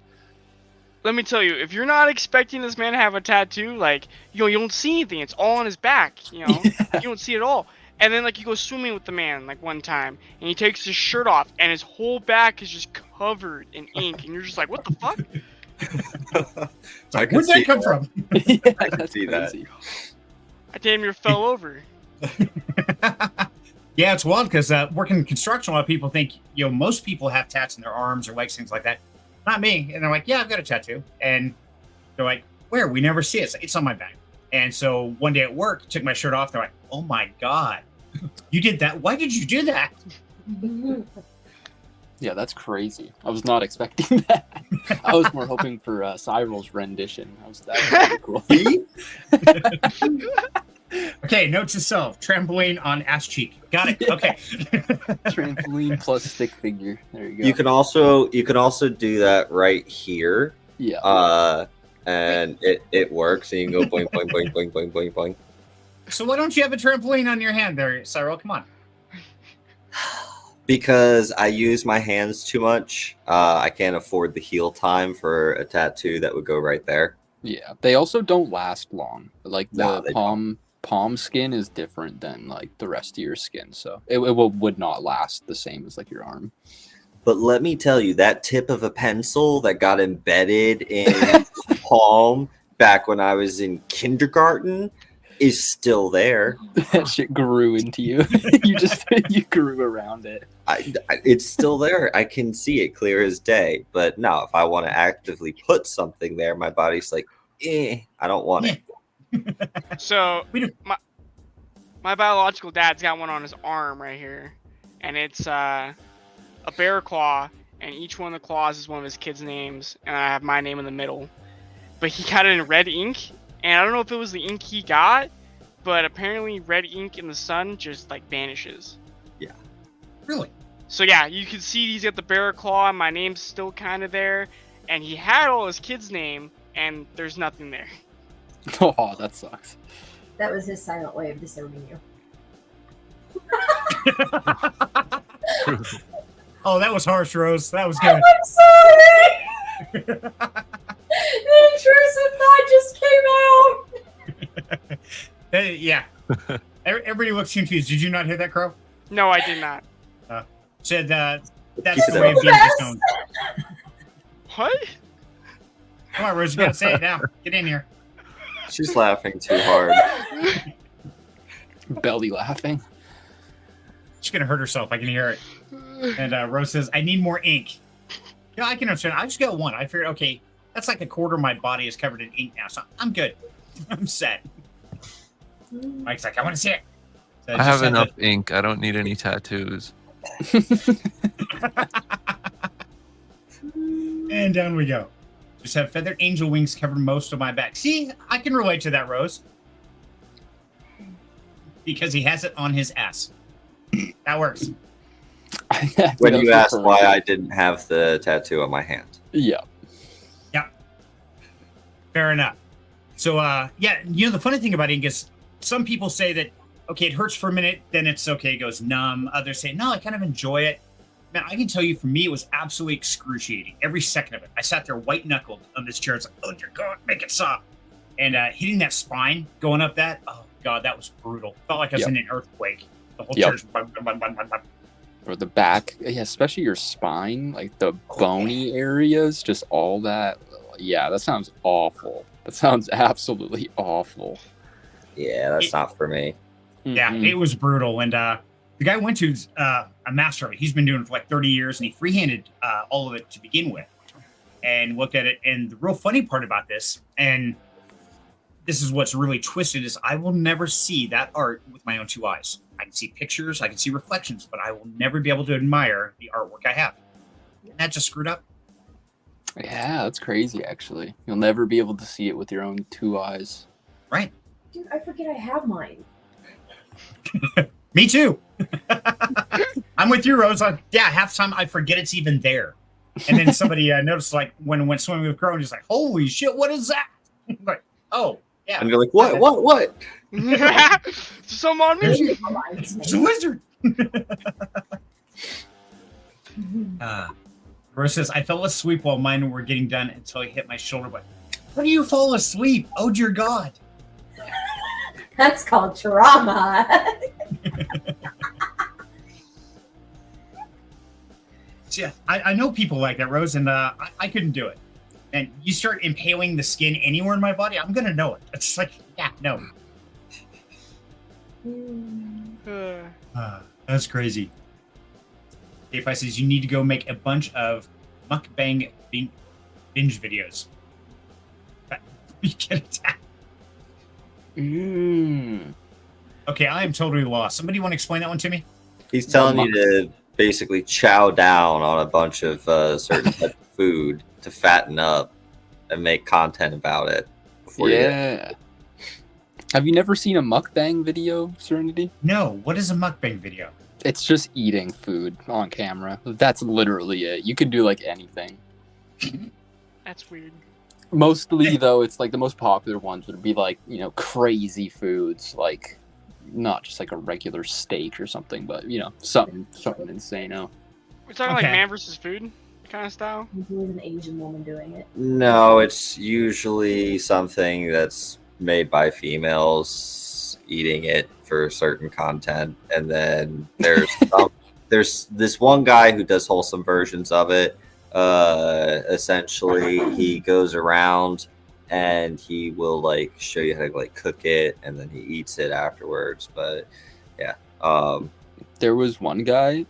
Let me tell you, if you're not expecting this man to have a tattoo, like, you don't see anything. It's all on his back, you know? You don't see it at all. And then, like, you go swimming with the man, like, one time, and he takes his shirt off, and his whole back is just covered in ink, and you're just like, what the fuck? It's like, where'd that come from? Yeah, I can that's see that. crazy. I damn near fell over. Yeah, it's wild because working in construction, a lot of people think, most people have tats in their arms or legs, things like that. Not me. And they're like, yeah, I've got a tattoo. And they're like, where? We never see it. It's on my back. And so one day at work, took my shirt off. They're like, oh my God, you did that? Why did you do that? Yeah, that's crazy. I was not expecting that. I was more hoping for Cyril's rendition. That was pretty cool. Okay, note to self, trampoline on ass cheek. Got it. Okay. Trampoline plus stick figure. There you go. You can also do that right here. Yeah. And it works, and you can go boing boing boing boing boing boing boing. So why don't you have a trampoline on your hand there, Cyril? Come on. Because I use my hands too much. I can't afford the heal time for a tattoo that would go right there. Yeah. They also don't last long. Like No, the they palm skin is different than like the rest of your skin, so it would not last the same as like your arm. But let me tell you, that tip of a pencil that got embedded in the palm back when I was in kindergarten is still there. That shit grew into you. you grew around it. It's still there. I can see it clear as day. But no, if I want to actively put something there, my body's like, I don't want it. So, We don't- my biological dad's got one on his arm right here. And it's a bear claw, and each one of the claws is one of his kids' names, and I have my name in the middle. But he got it in red ink, and I don't know if it was the ink he got, but apparently red ink in the sun just like vanishes. Really? So yeah, you can see he's got the bear claw, and my name's still kind of there, and he had all his kids' name, and there's nothing there. Oh, that sucks. That was his silent way of disowning you. Oh, that was harsh, Rose. That was good. I'm sorry. The intrusive thought just came out. Yeah. Everybody looks confused. Did you not hear that, Crow? No, I did not. Said that's Keep the it way of up. being disowned. What? Come on, Rose, you gotta say it now. Get in here. She's laughing too hard. Belly laughing. She's gonna hurt herself. I can hear it. And Rose says, "I need more ink." You know, I can understand. I just got one. I figured, okay, that's like a quarter of my body is covered in ink now, so I'm good. I'm set. Mike's like, "I want to see it." So I have enough ink. I don't need any tattoos. And down we go. Just have feathered angel wings cover most of my back. See, I can relate to that, Rose. Because he has it on his ass. That works. When you asked why I didn't have the tattoo on my hand. Yeah. Fair enough. So, yeah, you know, the funny thing about ink is some people say that, okay, it hurts for a minute, then it's okay, it goes numb. Others say, no, I kind of enjoy it. Man, I can tell you, for me, it was absolutely excruciating. Every second of it. I sat there white-knuckled on this chair. It's like, oh, dear God, make it soft. And hitting that spine, going up that, oh, God, that was brutal. Felt like I was in an earthquake. The whole chair's... Or the back, yeah, especially your spine, like the bony areas, just all that. Yeah, that sounds awful. That sounds absolutely awful. Yeah, that's not for me. Yeah, it was brutal. And the guy went to a master of it. He's been doing it for like 30 years, and he freehanded all of it to begin with and looked at it. And the real funny part about this, and this is what's really twisted, is I will never see that art with my own two eyes. I can see pictures, I can see reflections, but I will never be able to admire the artwork I have. And that just screwed up. Yeah, that's crazy, actually. You'll never be able to see it with your own two eyes. Right. Dude, I forget I have mine. Me too. I'm with you, Rose. Half the time I forget it's even there. And then somebody noticed, like, when I went swimming with Crow, and he's like, holy shit, what is that? I'm like, oh, yeah. And you're like, what? Some on me. It's a lizard. Rose says, I fell asleep while mine were getting done until I hit my shoulder. But how do you fall asleep? Oh, dear God. That's called trauma. Yeah, I know people like that, Rose, and I couldn't do it. And you start impaling the skin anywhere in my body, I'm going to know it. It's like, yeah, no. That's crazy. If I says you need to go make a bunch of mukbang binge videos. You get attacked. Okay, I am totally lost. Somebody want to explain that one to me? He's telling you to basically chow down on a bunch of certain type of food to fatten up and make content about it. Yeah. Have you never seen a mukbang video, Serenity? No. What is a mukbang video? It's just eating food on camera. That's literally it. You can do like anything. That's weird. Mostly, though, it's like the most popular ones would be like, you know, crazy foods, like not just like a regular steak or something, but you know, something insane. We're talking like man versus food kind of style. Usually an Asian woman doing it. No, it's usually something that's made by females eating it for certain content, and then there's this one guy who does wholesome versions of it. Essentially, he goes around and he will like show you how to like cook it, and then he eats it afterwards. But yeah, there was one guy,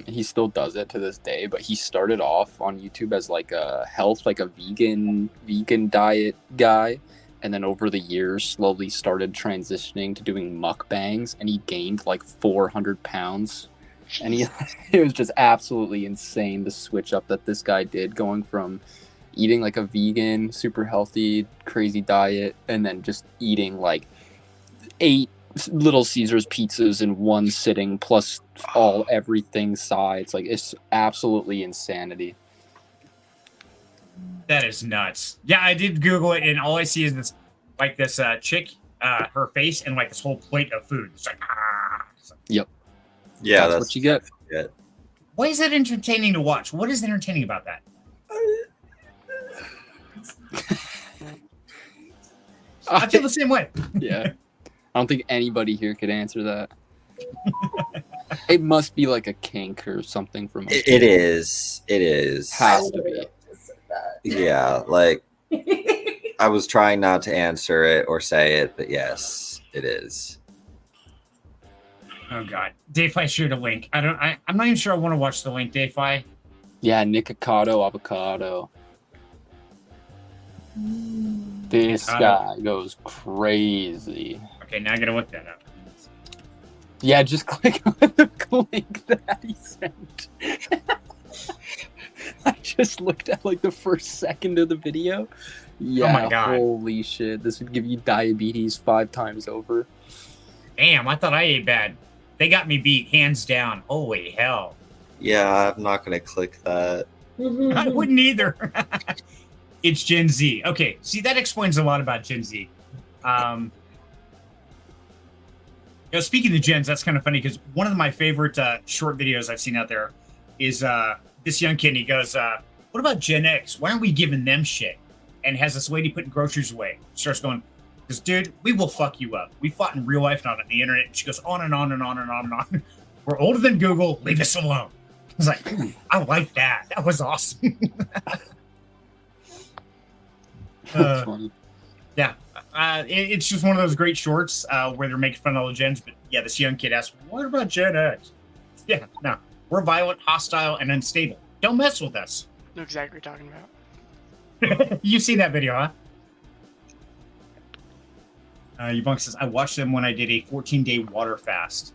he still does it to this day, but he started off on YouTube as like a health, like a vegan diet guy, and then over the years slowly started transitioning to doing mukbangs, and he gained like 400 pounds. And it was just absolutely insane, the switch up that this guy did, going from eating like a vegan, super healthy, crazy diet, and then just eating like 8 Little Caesars pizzas in one sitting, plus everything sides. Like, it's absolutely insanity. That is nuts. Yeah, I did Google it, and all I see is this, like this chick. her face and like this whole plate of food. It's like Yep. Yeah, That's what you get. it. Why is that entertaining to watch? What is entertaining about that? I feel the same way. Yeah. I don't think anybody here could answer that. It must be like a kink or something from It is. It is. Has to be. Yeah, like I was trying not to answer it or say it, but yes, it is. Oh God, Dayfi shared a link. I'm not even sure I want to watch the link. Dayfi. Yeah, Nikocado avocado. This guy goes crazy. Okay, now I gotta look that up. Yeah, just click on the link that he sent. I just looked at like the first second of the video. Yeah, Oh my God. Holy shit. This would give you diabetes 5 times over. Damn, I thought I ate bad. They got me beat, hands down. Holy hell. Yeah, I'm not gonna click that. I wouldn't either. It's Gen Z. Okay, see, that explains a lot about Gen Z. Speaking of gens, that's kind of funny because one of my favorite short videos I've seen out there is this young kid. And he goes, "What about Gen X? Why aren't we giving them shit?" And has this lady putting groceries away. Starts going, "Because dude, we will fuck you up. We fought in real life, not on the internet." And she goes on and on and on and on and on. We're older than Google. Leave us alone. I was like, I like that. That was awesome. That's funny. Yeah, it's just one of those great shorts where they're making fun of all the gens. But yeah, this young kid asked, "What about Gen X?" Yeah, no, we're violent, hostile, and unstable. Don't mess with us. Know exactly what you're talking about. You've seen that video, huh? Yvonne says, "I watched them when I did a 14-day water fast."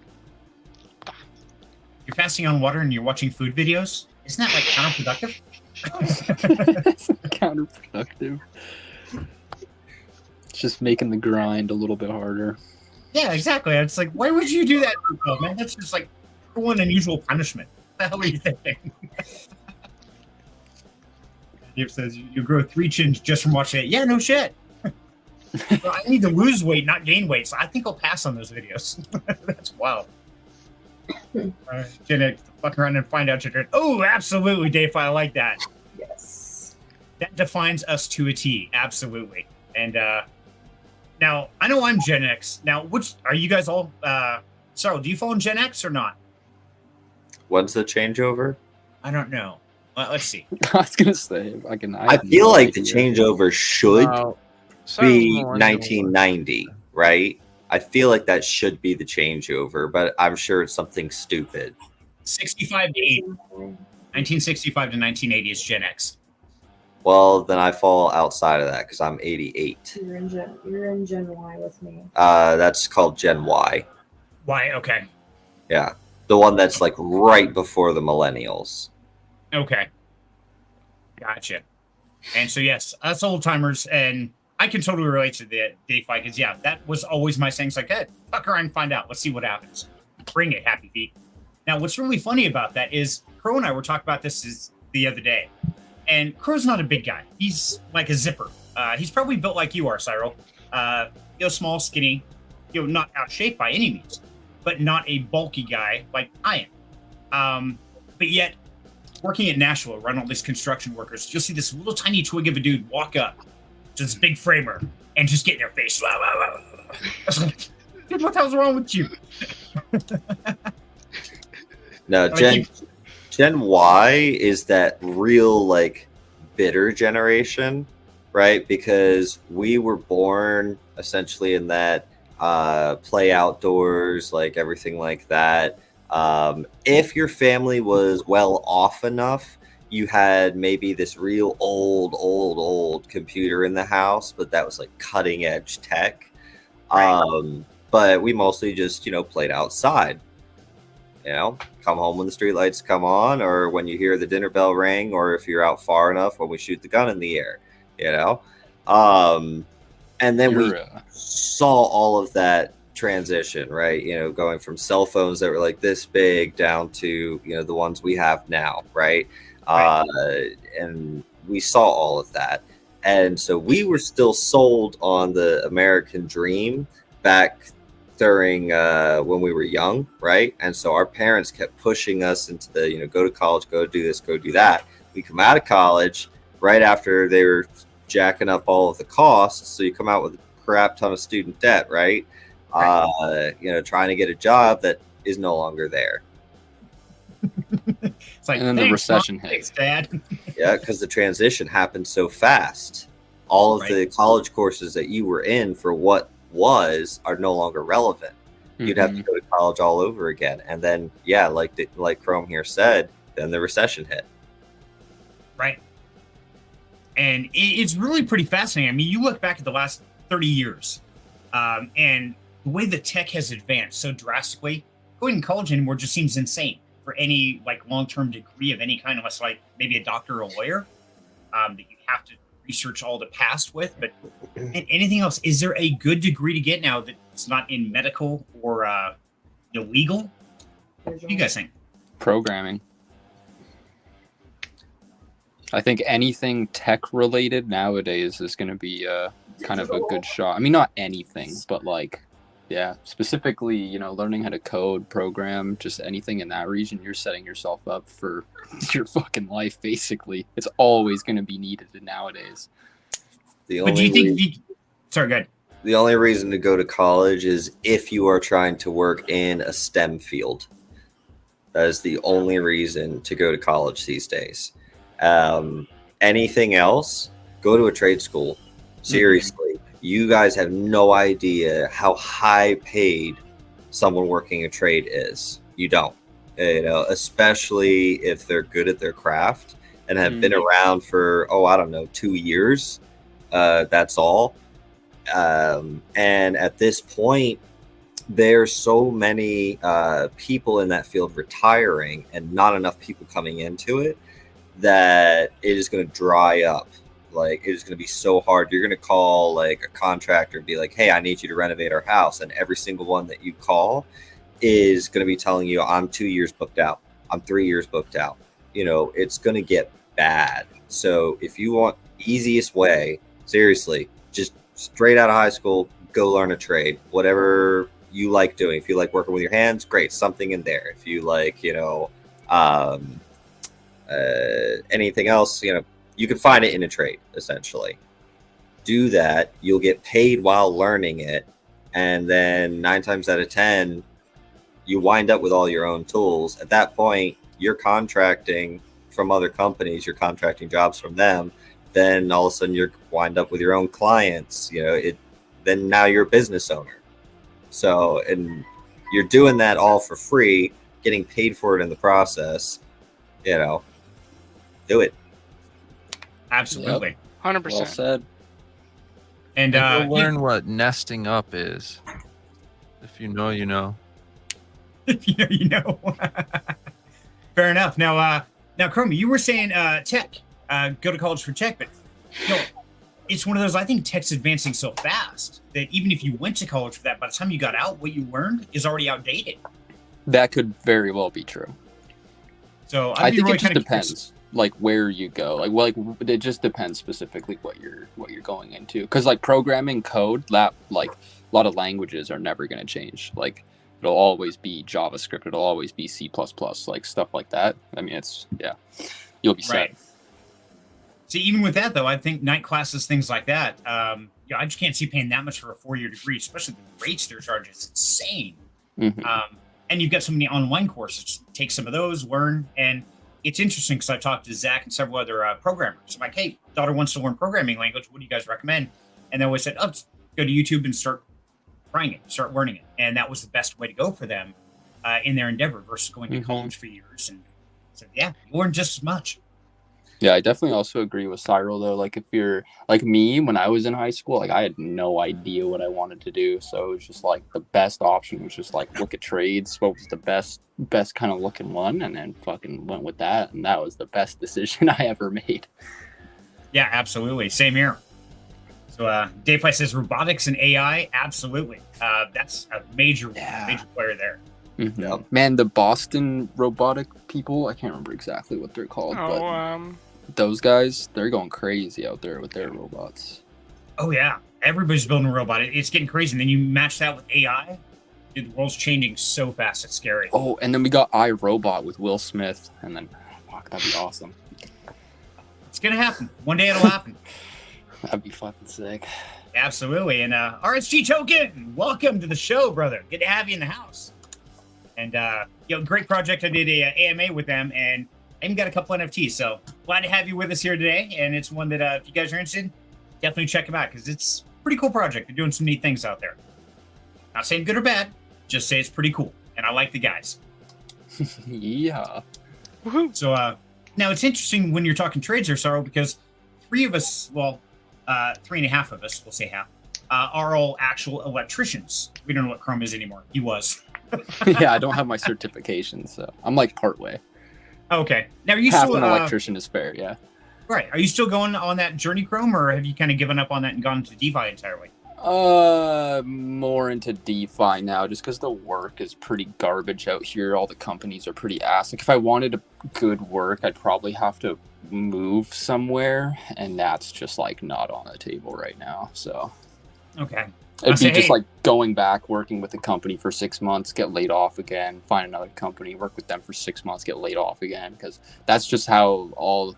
You're fasting on water and you're watching food videos? Isn't that like counterproductive? It's counterproductive. It's just making the grind a little bit harder. Yeah, exactly. It's like, why would you do that to yourself, man? That's just like one unusual punishment. What the hell are you thinking? Dave says, "You grow 3 chins just from watching it." Yeah, no shit. Well, I need to lose weight, not gain weight, so I think I'll pass on those videos. That's wild. Gen X, fuck around and find out you're doing. Oh, absolutely, Dave. I like that. Yes. That defines us to a T. Absolutely. And now I know I'm Gen X. Now, which are you guys all? Sorry, do you fall in Gen X or not? When's the changeover? I don't know. Let's see. I was gonna say, I feel like the changeover should Some be millennial- 1990, right? I feel like that should be the changeover, but I'm sure it's something stupid. 65 to 80. 1965 to 1980 is Gen X. Well, then I fall outside of that because I'm 88. You're in Gen Y with me. That's called Gen Y. Why? Okay. Yeah, the one that's like right before the millennials. Okay. Gotcha. And so, yes, us old timers, and I can totally relate to the day fight because, yeah, that was always my saying. It's like, hey, fuck around and find out. Let's see what happens. Bring it, Happy Feet. Now, what's really funny about that is Crow and I were talking about this the other day. And Crow's not a big guy. He's like a zipper. He's probably built like you are, Cyril. Small, skinny, not out of shape by any means, but not a bulky guy like I am. But yet, working at Nashville, around all these construction workers, you'll see this little tiny twig of a dude walk up to this big framer and just get in their face. I was like, dude, what the hell's wrong with you? No, Gen Y is that real like bitter generation, right? Because we were born essentially in that play outdoors, like everything like that. If your family was well off enough, you had maybe this real old computer in the house, but that was like cutting edge tech. Right. But we mostly just, played outside. Come home when the streetlights come on, or when you hear the dinner bell ring, or if you're out far enough when we shoot the gun in the air, and then we saw all of that transition, right? Going from cell phones that were like this big down to, the ones we have now, right? And we saw all of that. And so we were still sold on the American dream back during when we were young, right? And so our parents kept pushing us into the, go to college, go do this, go do that. We come out of college right after they were jacking up all of the costs. So you come out with a crap ton of student debt, right? Trying to get a job that is no longer there. It's like, And then the recession hit. Thanks, Dad. Yeah, because the transition happened so fast. All of the college courses that you were in for what was are no longer relevant. You'd have to go to college all over again. And then, like Chrome here said, then the recession hit. Right. And it's really pretty fascinating. I mean, you look back at the last 30 years and the way the tech has advanced so drastically, going to college anymore just seems insane for any like long-term degree of any kind, unless like maybe a doctor or a lawyer that you have to research all the past with. But anything else, is there a good degree to get now that's not in medical or legal? What do you guys think? Programming. I think anything tech related nowadays is going to be kind of a good shot. I mean, not anything, but like, yeah, specifically, learning how to code, program, just anything in that region, you're setting yourself up for your fucking life, basically. It's always going to be needed nowadays. But do you think sorry, go ahead. The only reason to go to college is if you are trying to work in a STEM field. That is the only reason to go to college these days. Anything else, go to a trade school. Seriously, you guys have no idea how high paid someone working a trade is. You don't, especially if they're good at their craft and have been around for, 2 years. That's all. And at this point, there's so many people in that field retiring and not enough people coming into it that it is going to dry up. Like, it is going to be so hard. You're going to call like a contractor and be like, hey, I need you to renovate our house. And every single one that you call is going to be telling you, I'm 2 years booked out. I'm 3 years booked out. It's going to get bad. So if you want easiest way, seriously, just straight out of high school, go learn a trade, whatever you like doing. If you like working with your hands, great, something in there. If you like, anything else, you can find it in a trade, essentially. Do that. You'll get paid while learning it. And then 9 times out of 10, you wind up with all your own tools. At that point, you're contracting from other companies. You're contracting jobs from them. Then all of a sudden, you wind up with your own clients. Then now you're a business owner. So, and you're doing that all for free, getting paid for it in the process. Do it. Absolutely. 100%. Well said. And you'll learn what nesting up is. If you know, you know. If you know. Fair enough. Now, Chromie, you were saying tech. Go to college for tech, but it's one of those. I think tech's advancing so fast that even if you went to college for that, by the time you got out, what you learned is already outdated. That could very well be true. So I think really it just depends, like where you go. Like it just depends specifically what you're going into. Because like programming code, that like a lot of languages are never going to change. Like it'll always be JavaScript. It'll always be C++, like stuff like that. I mean, you'll be set. Right. See, even with that though, I think night classes, things like that. I just can't see paying that much for a 4-year degree, especially the rates they're charging. It's insane. Mm-hmm. And you've got so many online courses. Take some of those, learn. And it's interesting because I've talked to Zach and several other programmers. I'm like, hey, daughter wants to learn programming language. What do you guys recommend? And they always said, just go to YouTube and start trying it, start learning it. And that was the best way to go for them in their endeavor versus going to college for years. And so, you learn just as much. Yeah, I definitely also agree with Cyril, though. Like, if you're like me, when I was in high school, like I had no idea what I wanted to do. So it was just like the best option was just like look at trades. What was the best kind of looking one? And then fucking went with that. And that was the best decision I ever made. Yeah, absolutely. Same here. So Dave Price says robotics and AI. Absolutely. That's a major player there. Mm-hmm. Yep. Man, the Boston robotic people, I can't remember exactly what they're called. those guys, they're going crazy out there with their robots. Oh yeah, everybody's building a robot. It's getting crazy. And then you match that with AI. Dude, the world's changing so fast. It's scary. Oh, and then we got iRobot with Will Smith, and then fuck, that'd be awesome. It's gonna happen. One day it'll happen. That'd be fucking sick. Absolutely. And RSG Token, welcome to the show, brother. Good to have you in the house. And great project. I did a AMA with them, and I even got a couple NFTs. So glad to have you with us here today. And it's one that if you guys are interested, definitely check them out because it's a pretty cool project. They're doing some neat things out there. Not saying good or bad, just say it's pretty cool. And I like the guys. Yeah. Woohoo. So now it's interesting when you're talking trades here, Sorrow, because three and a half of us, we'll say half, are all actual electricians. We don't know what Chrome is anymore. He was. Yeah, I don't have my certification, so I'm like partway. Okay. Now, are you Half still an electrician is fair, yeah. right? Are you still going on that journey, Chrome, or have you kind of given up on that and gone to DeFi entirely? More into DeFi now, just because the work is pretty garbage out here. All the companies are pretty ass. Like, if I wanted a good work, I'd probably have to move somewhere, and that's just like not on the table right now. So Okay. it'd be just hey, like going back, working with the company for 6 months, get laid off again, find another company, work with them for 6 months, get laid off again, because that's just how all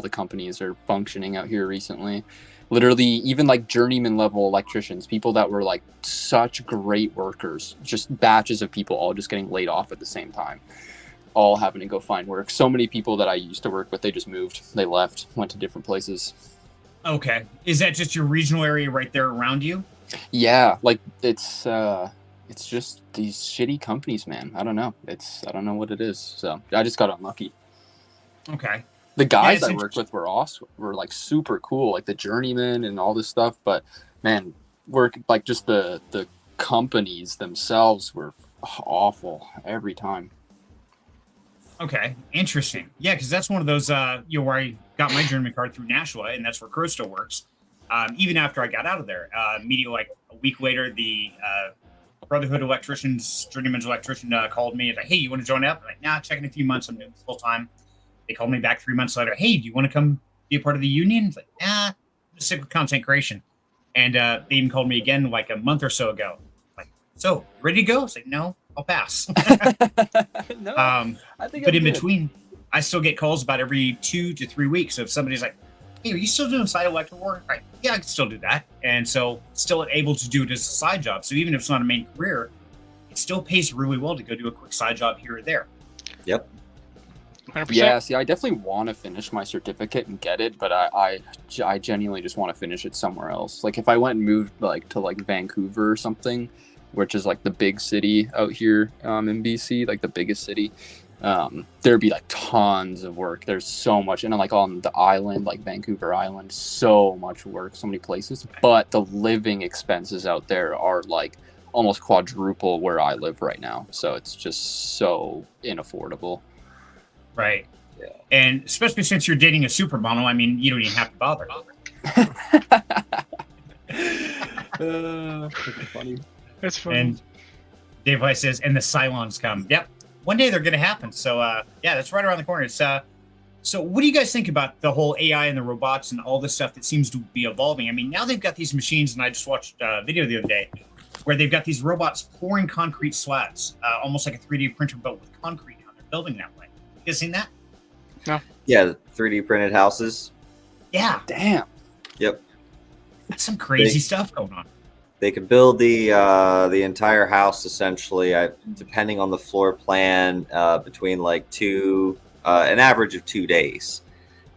the companies are functioning out here recently. Literally, even like journeyman level electricians, people that were like such great workers, just batches of people all just getting laid off at the same time, all having to go find work. So many people that I used to work with, they just moved, they left, went to different places. Okay. Is that just your regional area right there around you? Yeah, like it's just these shitty companies, man. I don't know. I don't know what it is. So I just got unlucky. Okay. The guys it's I worked with were awesome, were like super cool, like the journeyman and all this stuff. But man, work like just the companies themselves were awful every time. Okay. Interesting. Yeah, because that's one of those where I got my journeyman card through Nashua, and that's where Crow still works. Even after I got out of there, immediately like a week later, the Brotherhood Electricians, Journeyman's Electrician called me and like, hey, you want to join up? I'm like, nah, check in a few months. I'm doing this full time. They called me back 3 months later. Hey, do you want to come be a part of the union? It's like, nah, I'm just sick with content creation. And they even called me again like a month or so ago. Like, so ready to go? It's like, no, I'll pass. No, I think. But in between, I still get calls about every 2 to 3 weeks. So if somebody's like, hey, are you still doing side electrical work? Right. Yeah, I can still do that. And so still able to do it as a side job. So even if it's not a main career, it still pays really well to go do a quick side job here or there. Yep. 100%. Yeah, see, I definitely want to finish my certificate and get it, but I genuinely just want to finish it somewhere else. Like if I went and moved like to like Vancouver or something, which is like the big city out here in BC, like the biggest city, there'd be like tons of work. There's so much, and like on the island, like Vancouver Island, so much work, so many places. But the living expenses out there are like almost quadruple where I live right now, so it's just so inaffordable. Right. Yeah. And especially since you're dating a supermodel, I mean, you don't even have to bother. Funny. That's funny. And Dave Weiss says, and the Cylons come. Yep. One day they're going to happen. So, yeah, that's right around the corner. It's, so what do you guys think about the whole AI and the robots and all this stuff that seems to be evolving? I mean, now they've got these machines, and I just watched a video the other day where they've got these robots pouring concrete slabs, almost like a 3D printer built with concrete. How they're building that way. You guys seen that? Yeah, the 3D printed houses. Yeah. Damn. Yep. That's some crazy stuff going on. They could build the entire house essentially, depending on the floor plan, between like an average of 2 days,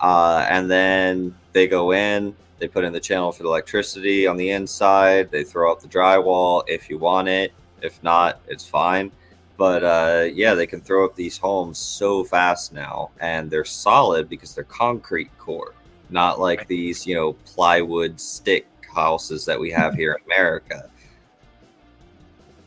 and then they go in. They put in the channel for the electricity on the inside. They throw up the drywall if you want it. If not, it's fine. But yeah, they can throw up these homes so fast now, and they're solid because they're concrete core, not like these, plywood stick houses that we have here in America.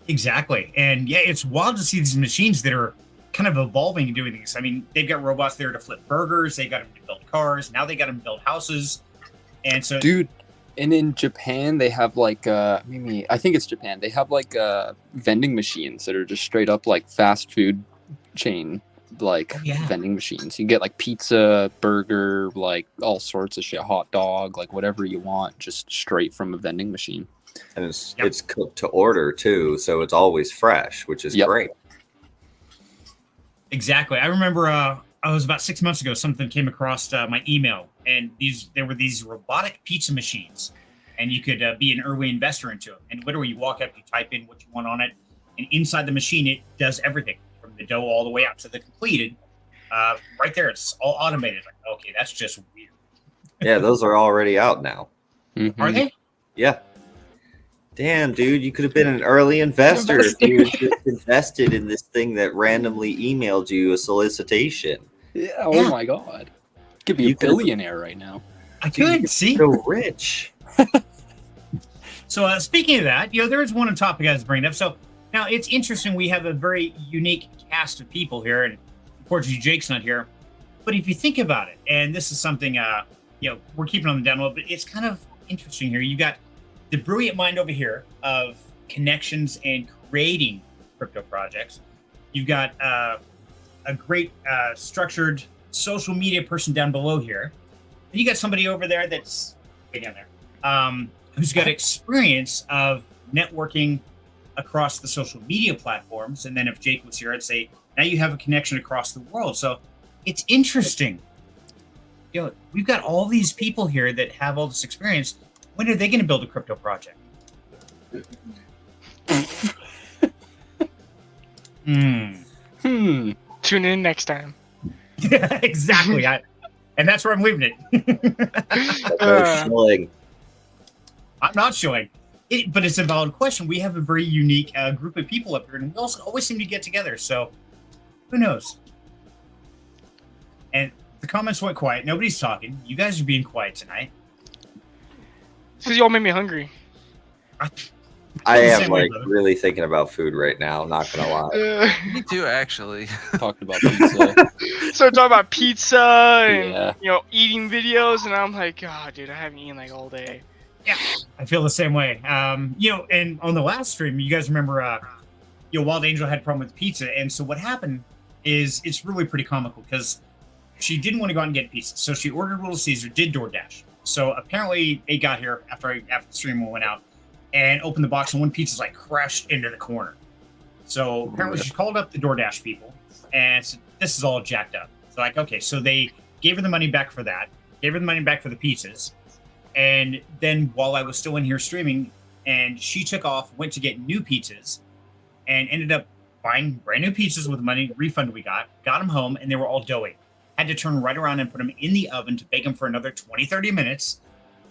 Exactly. And yeah, it's wild to see these machines that are kind of evolving and doing things. I mean, they've got robots there to flip burgers. They got them to build cars. Now they got them to build houses. And so, Dude, and in Japan, they have like, I think it's Japan. They have like vending machines that are just straight up like fast food chain like Oh, yeah. vending machines. You get like pizza, burger, like all sorts of shit, hot dog, like whatever you want, just straight from a vending machine. And it's Yep. it's cooked to order too, so it's always fresh, which is Yep. great. Exactly. I remember I was about 6 months ago, something came across my email, and there were these robotic pizza machines, and you could be an early investor into them. And literally, you walk up, you type in what you want on it, and inside the machine, it does everything from the dough all the way out to the completed. Right there, it's all automated. Like, okay, that's just weird. Yeah, those are already out now. Mhm. Are they? Yeah. Damn, dude, you could have been an early investor if you had just invested in this thing that randomly emailed you a solicitation. Yeah, oh Yeah. my god. Could be You a could've- billionaire right now. I Dude, could see. So rich. So speaking of that, there is one topic I was bringing up. So now it's interesting. We have a very unique cast of people here, and unfortunately Jake's not here. But if you think about it, and this is something we're keeping on the down low, but it's kind of interesting here. You got the brilliant mind over here of connections and creating crypto projects. You've got a great structured social media person down below here. And you got somebody over there that's way down there. Who's got experience of networking across the social media platforms. And then if Jake was here, I'd say now you have a connection across the world. So it's interesting. We've got all these people here that have all this experience. When are they going to build a crypto project? Hmm. Tune in next time. Yeah, exactly. And that's where I'm leaving it. Shilling. I'm not showing it, but it's a valid question. We have a very unique group of people up here, and we also always seem to get together. So who knows? And the comments went quiet. Nobody's talking. You guys are being quiet tonight. Because y'all made me hungry. I am Same way, like brother. really thinking about food right now, I'm not gonna lie. Me too, actually. Talked about pizza. So talking about pizza and Yeah. eating videos, and I'm like, oh, dude, I haven't eaten like all day. I feel the same way. And on the last stream, you guys remember, Wild Angel had a problem with pizza, and so what happened is it's really pretty comical because she didn't want to go out and get pizza, so she ordered Little Caesar, did DoorDash. So apparently, it got here after the stream went out, and opened the box, and one pizza's like crashed into the corner. So apparently, she called up the DoorDash people and said, "This is all jacked up." So like, okay, so they gave her the money back for that, gave her the money back for the pizzas. And then while I was still in here streaming, and she took off, went to get new pizzas, and ended up buying brand new pizzas with the money refund we got them home, and they were all doughy. Had to turn right around and put them in the oven to bake them for another 20, 30 minutes.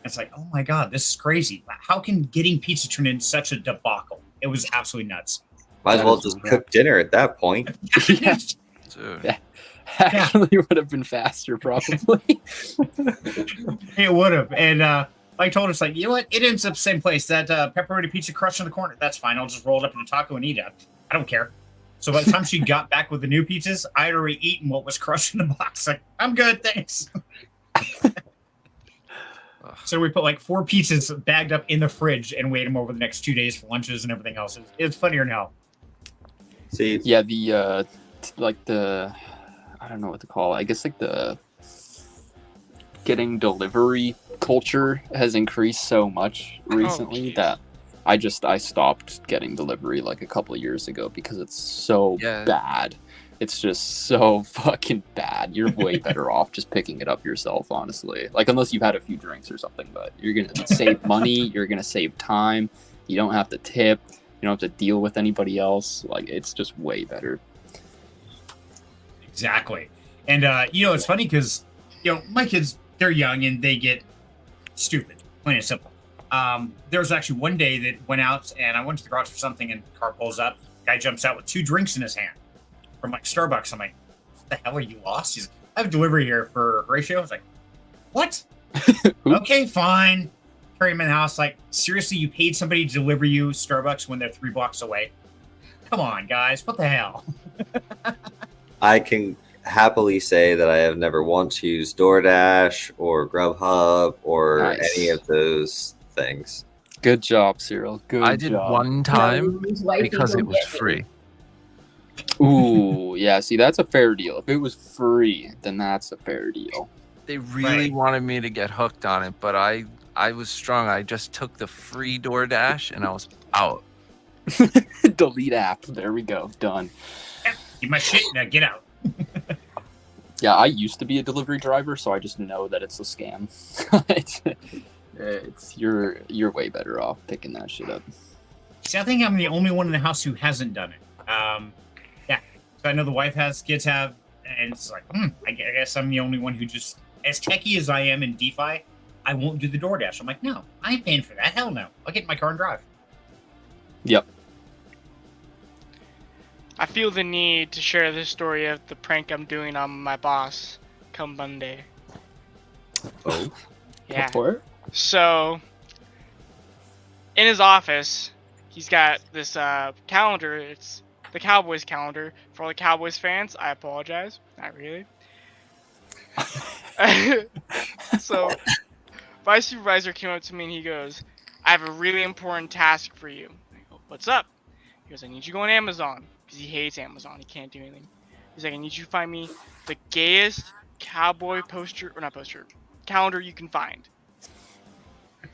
It's like, oh my God, this is crazy. How can getting pizza turn into such a debacle? It was absolutely nuts. Might as That well is just rough. cook dinner at that point. Yeah. Dude. Actually would have been faster, probably. It would have. And I told us, like, you know what? It ends up the same place. That pepperoni pizza crushed in the corner. That's fine. I'll just roll it up in a taco and eat it. I don't care. So by the time she got back with the new pizzas, I had already eaten what was crushed in the box. Like, I'm good, thanks. So we put like 4 pizzas bagged up in the fridge and waited them over the next 2 days for lunches and everything else. It's funnier now. See, Yeah, the I don't know what to call it. I guess like the getting delivery culture has increased so much recently geez. that I stopped getting delivery like a couple of years ago because it's so Yeah. bad. It's just so fucking bad. You're way better off just picking it up yourself, honestly. Like unless you've had a few drinks or something, but you're gonna save money, you're gonna save time, you don't have to tip, you don't have to deal with anybody else. Like it's just way better. Exactly. And, it's funny because, my kids, they're young and they get stupid, plain and simple. There was actually one day that went out and I went to the garage for something and the car pulls up. Guy jumps out with 2 drinks in his hand from like Starbucks. I'm like, what the hell are you lost? He's like, I have a delivery here for Horatio. I was like, what? Okay, fine. Carry him in the house. Like, seriously, you paid somebody to deliver you Starbucks when they're 3 blocks away? Come on, guys. What the hell? I can happily say that I have never once used DoorDash or Grubhub or Nice. any of those things. Good job, Cyril. Good I did job. one time His wifey because will it was get me. free. Ooh, yeah. See, that's a fair deal. If it was free, then that's a fair deal. They really Right. wanted me to get hooked on it, but I was strong. I just took the free DoorDash and I was out. Delete app. There we go. Done. Get my shit now. Get out. Yeah, I used to be a delivery driver, so I just know that it's a scam. You're way better off picking that shit up. See, I think I'm the only one in the house who hasn't done it. Yeah. So I know the wife has, kids have, and it's like, I guess I'm the only one who just, as techie as I am in DeFi, I won't do the DoorDash. I'm like, no, I ain't paying for that. Hell no. I'll get in my car and drive. Yep. I feel the need to share this story of the prank I'm doing on my boss come Monday. Oh, Yeah. Before? So, in his office, he's got this calendar. It's the Cowboys calendar. For all the Cowboys fans, I apologize. Not really. So, my supervisor came up to me and he goes, I have a really important task for you. I go, what's up? He goes, I need you to go on Amazon. Because he hates Amazon. He can't do anything. He's like, I need you to find me the gayest cowboy calendar you can find.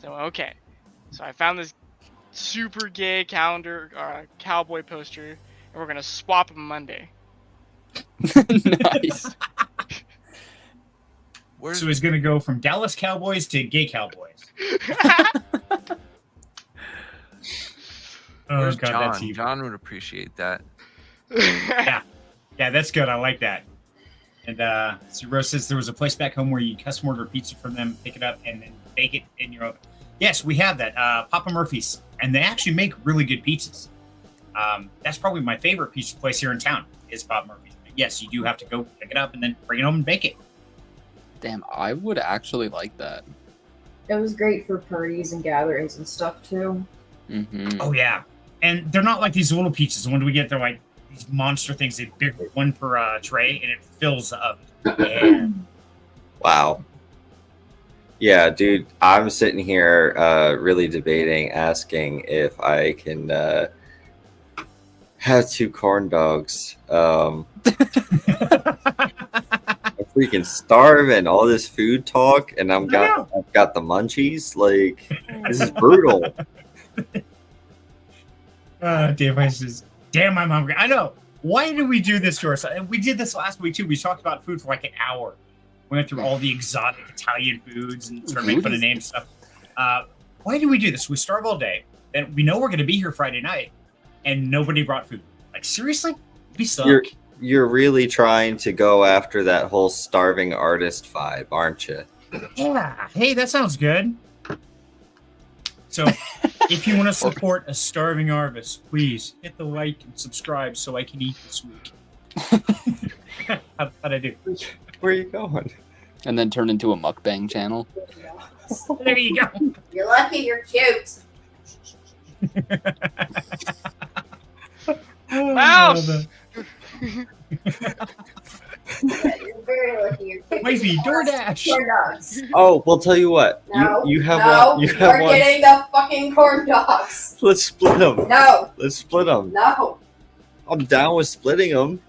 So, okay. So I found this super gay calendar, cowboy poster, and we're going to swap them Monday. Nice. Where's So he's going to go from Dallas Cowboys to gay Cowboys. Oh, Where's God, John? that's evil. John would appreciate that. Yeah, that's good. I like that. And so Rose says there was a place back home where you custom order pizza from them, pick it up, and then bake it in your oven. Yes, we have that. Papa Murphy's. And they actually make really good pizzas. That's probably my favorite pizza place here in town is Papa Murphy's. But yes, you do have to go pick it up and then bring it home and bake it. Damn, I would actually like that. It was great for parties and gatherings and stuff too. Mm-hmm. Oh, yeah. And they're not like these little pizzas. When do we get? They're like these monster things. They big one per tray, and it fills the oven. Yeah. wow. Yeah, dude, I'm sitting here really debating, asking if I can have 2 corn dogs. I'm freaking starving. All this food talk, and I've got the munchies. Like, this is brutal. Dave says, damn, I'm hungry. I know. Why did we do this to ourselves? We did this last week, too. We talked about food for like an hour. We went through all the exotic Italian foods and started making fun of names and stuff. Why did we do this? We starve all day. Then we know we're going to be here Friday night, and nobody brought food. Like, seriously? We suck. You're really trying to go after that whole starving artist vibe, aren't you? Yeah. Hey, that sounds good. So, if you want to support a starving artist, please hit the like and subscribe so I can eat this week. How'd I do? Where are you going? And then turn into a mukbang channel. There you go. You're lucky you're cute. Mouse! You're very lucky you're cute. Wifey, DoorDash. Corn dogs. Oh, well, tell you what. No. You have no, one. You have you're one. getting the fucking corn dogs. Let's split them. No. Let's split them. No. I'm down with splitting them.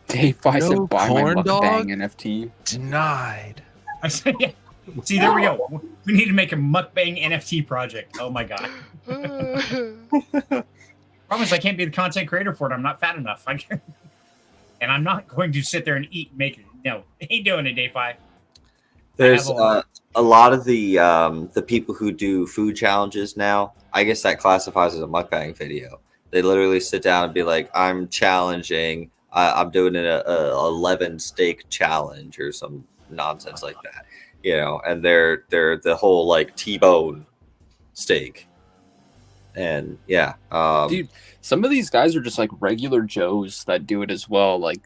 Dave, I No said buy my corn mukbang dog? NFT. Denied. I said, yeah. See, there we go. We need to make a mukbang NFT project. Oh my god. Promise I can't be the content creator for it. I'm not fat enough. And I'm not going to sit there and eat and make it. No, ain't doing it, Day 5. There's a lot of the people who do food challenges now. I guess that classifies as a mukbang video. They literally sit down and be like, "I'm challenging. I'm doing an 11 steak challenge or some nonsense like that." You know, and they're the whole like T-bone steak. And yeah, Dude, some of these guys are just like regular Joes that do it as well. Like,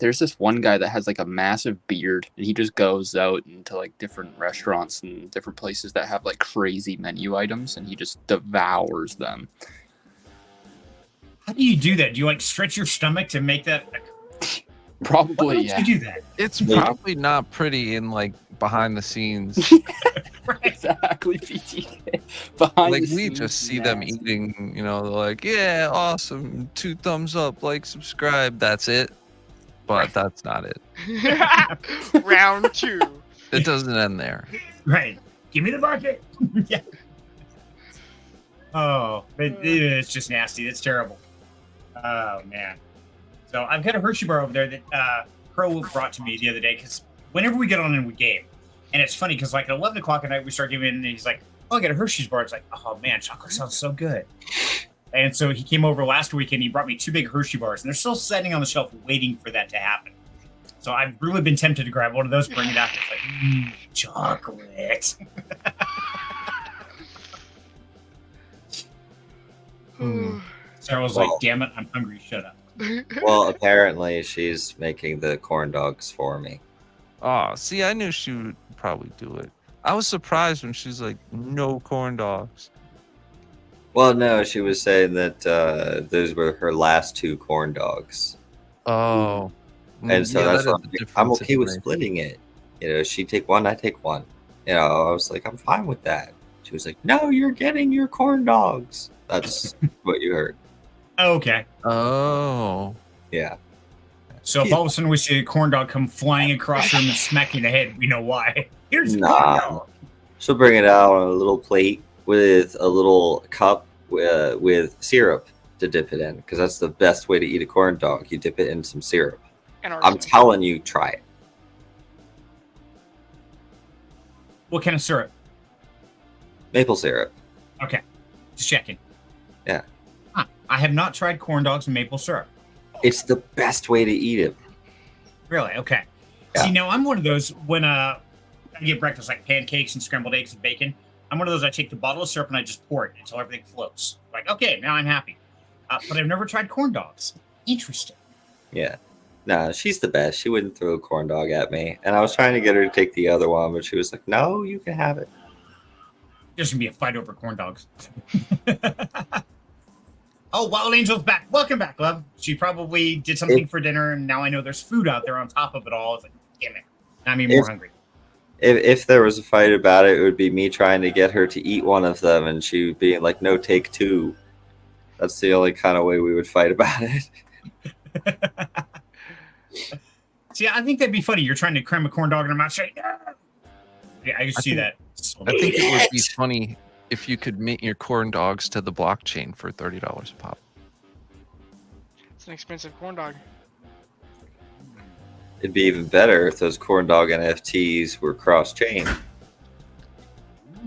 there's this one guy that has like a massive beard, and he just goes out into like different restaurants and different places that have like crazy menu items, and he just devours them. How do you do that? Do you like stretch your stomach to make that? Probably, Why yeah. would you do that? It's Yeah. probably not pretty in like behind the scenes. Right. Exactly, BTK. Behind Like the we scenes, just see them nasty. eating, they're like, yeah, awesome, 2 thumbs up, like, subscribe, that's it. But that's not it. Round 2. It doesn't end there. Right. Give me the bucket. Yeah. Oh, it's just nasty. It's terrible. Oh man. So I've got a Hershey bar over there that Pearl brought to me the other day because whenever we get on and we game, and it's funny because like at 11 o'clock at night we start gaming and he's like, "Oh, I got a Hershey's bar." It's like, "Oh man, chocolate sounds so good." And so he came over last week and he brought me 2 big Hershey bars, and they're still sitting on the shelf waiting for that to happen. So I've really been tempted to grab one of those, bring it out. It's like, chocolate. Sarah was like, "Damn it, I'm hungry. Shut up." Well, apparently she's making the corn dogs for me. Oh, see, I knew she would probably do it. I was surprised when she's like, no corn dogs. Well, no, she was saying that those were her last 2 corn dogs. Oh. And so that's that why is a different I'm okay with situation. splitting it. She take one, I take one. I was like, I'm fine with that. She was like, no, you're getting your corn dogs. That's what you heard. Okay. Oh. Yeah. So if all of a sudden we see a corn dog come flying across the room and smack you in the head, we know why. Here's the corn Nah. dog. She'll bring it out on a little plate with a little cup with syrup to dip it in, because that's the best way to eat a corn dog. You dip it in some syrup. And I'm arsenic. telling you, try it. What kind of syrup? Maple syrup. Okay. Just checking. Yeah. Huh. I have not tried corn dogs and maple syrup. It's the best way to eat it. Really? Okay. Yeah. See, now I'm one of those when I get breakfast like pancakes and scrambled eggs and bacon. I'm one of those, I take the bottle of syrup and I just pour it until everything floats. Like, okay, now I'm happy. But I've never tried corn dogs. Interesting. Yeah. Nah, she's the best. She wouldn't throw a corn dog at me. And I was trying to get her to take the other one, but she was like, no, you can have it. There's going to be a fight over corn dogs. Oh, Wild Angel's back. Welcome back, love. She probably did something for dinner, and now I know there's food out there on top of it all. It's like, damn it. Now I'm even more hungry. If there was a fight about it, it would be me trying to get her to eat one of them and she being like, no, take 2. That's the only kind of way we would fight about it. See, I think that'd be funny. You're trying to cram a corn dog in her mouth. Say, "Ah!" Yeah, I just see that. I think it would be funny if you could mint your corn dogs to the blockchain for $30 a pop. It's an expensive corn dog. It'd be even better if those corn dog NFTs were cross-chain.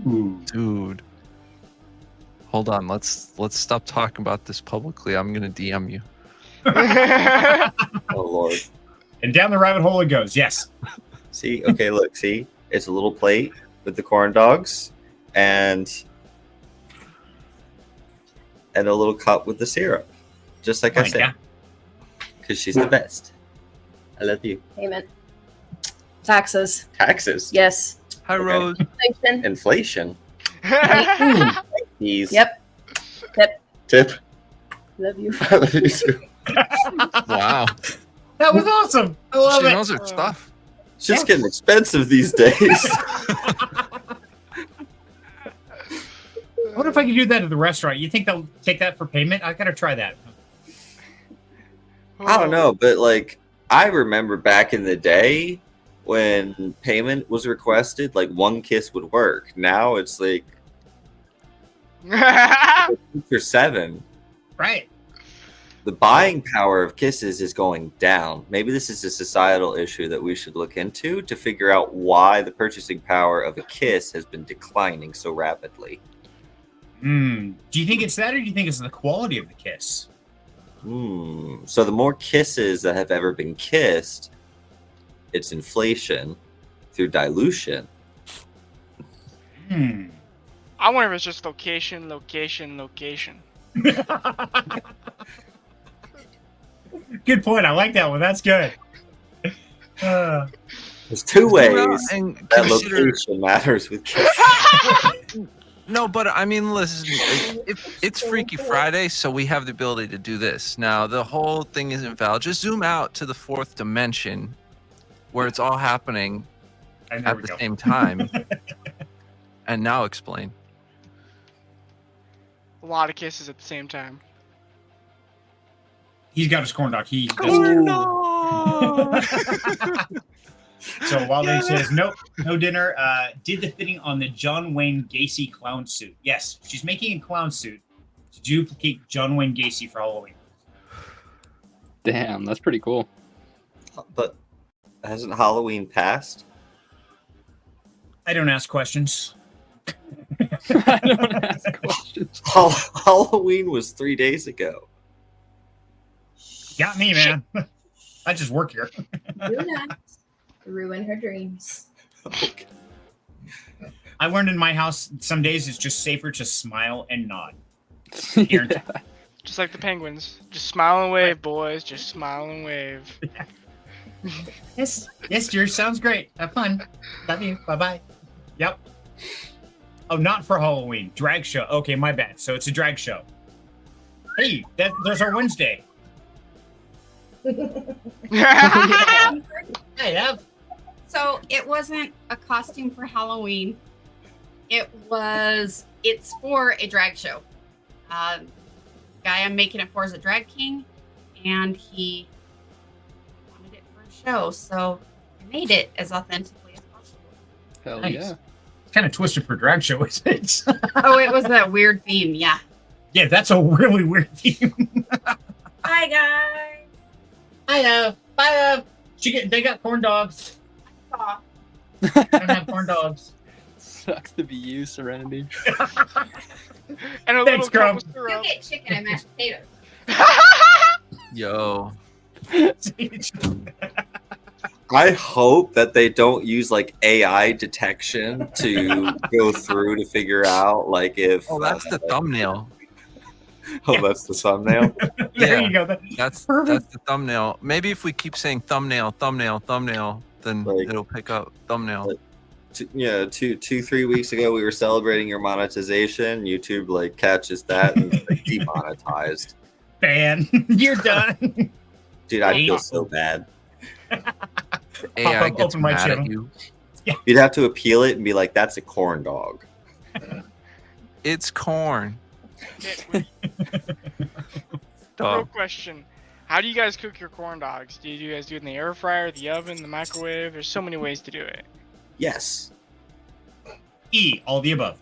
Dude. Hold on, let's stop talking about this publicly. I'm gonna DM you. Oh, Lord. And down the rabbit hole it goes. Yes. See? Okay, look. See? It's a little plate with the corn dogs and a little cup with the syrup. Just like I said. Yeah. Because she's the best. I love you. Payment. Taxes. Taxes. Yes. Hi, Okay. Rose. Inflation. Inflation. Fees. Yep. Tip. Love you. I love you too. Wow. That was awesome. I love She it. knows her stuff. It's just getting expensive these days. I wonder if I could do that at the restaurant. You think they'll take that for payment? I gotta try that. I don't know, but like I remember back in the day when payment was requested, like 1 kiss would work. Now it's like 6 or 7. Right. The buying power of kisses is going down. Maybe this is a societal issue that we should look into to figure out why the purchasing power of a kiss has been declining so rapidly. Do you think it's that, or do you think it's the quality of the kiss? So the more kisses that have ever been kissed, it's inflation through dilution. I wonder if it's just location, location, location. Good point. I like that one. That's good. There's 2 ways And that consider- location matters with kisses. No, but I mean, listen, it's Freaky Friday, so we have the ability to do this. Now, the whole thing isn't valid. Just zoom out to the 4th dimension where it's all happening And at the same time. And now explain. A lot of kisses at the same time. He's got his corn dog. He does. Corn dog! So while they says no dinner, did the fitting on the John Wayne Gacy clown suit. Yes, she's making a clown suit to duplicate John Wayne Gacy for Halloween. Damn, that's pretty cool. But hasn't Halloween passed? I don't ask questions. I don't ask questions. Halloween was 3 days ago. Got me, man. I just work here. Do not ruin her dreams. Okay. I learned in my house some days it's just safer to smile and nod. Guaranteed. Yeah. Just like the penguins. Just smile and wave, boys. Just smile and wave. Yes, dear. Sounds great. Have fun. Love you. Bye-bye. Yep. Oh, not for Halloween. Drag show. Okay, my bad. So it's a drag show. Hey, there's our Wednesday. Hey, Ev. So it wasn't a costume for Halloween. It's for a drag show. Guy I'm making it for is a drag king, and he wanted it for a show, so I made it as authentically as possible. Hell Nice. yeah. Kind of twisted for drag show, isn't it? Oh, it was a weird theme, yeah. Yeah, that's a really weird theme. Hi guys. Hi, Ev. Bye, Ev. They got corn dogs. Aw. I don't have corn dogs. Sucks to be you, Serenity. And a Thanks, little cup of You syrup. get chicken and mashed potatoes. Yo. I hope that they don't use like AI detection to go through to figure out like if. Oh, that's the thumbnail. Oh, that's the thumbnail. There Yeah. you go. That's Perfect. the thumbnail. Maybe if we keep saying thumbnail, then Like- it'll pick up thumbnail. Like- 3 weeks ago we were celebrating your monetization. YouTube like catches that and like, demonetized. Ban. You're done. Dude, I feel so bad. AI up, gets open my mad channel. at you. You'd have to appeal it and be like, "That's a corn dog." It's corn. Real Dog. question. How do you guys cook your corn dogs? Do you guys do it in the air fryer, the oven, the microwave? There's so many ways to do it. Yes. E, all the above.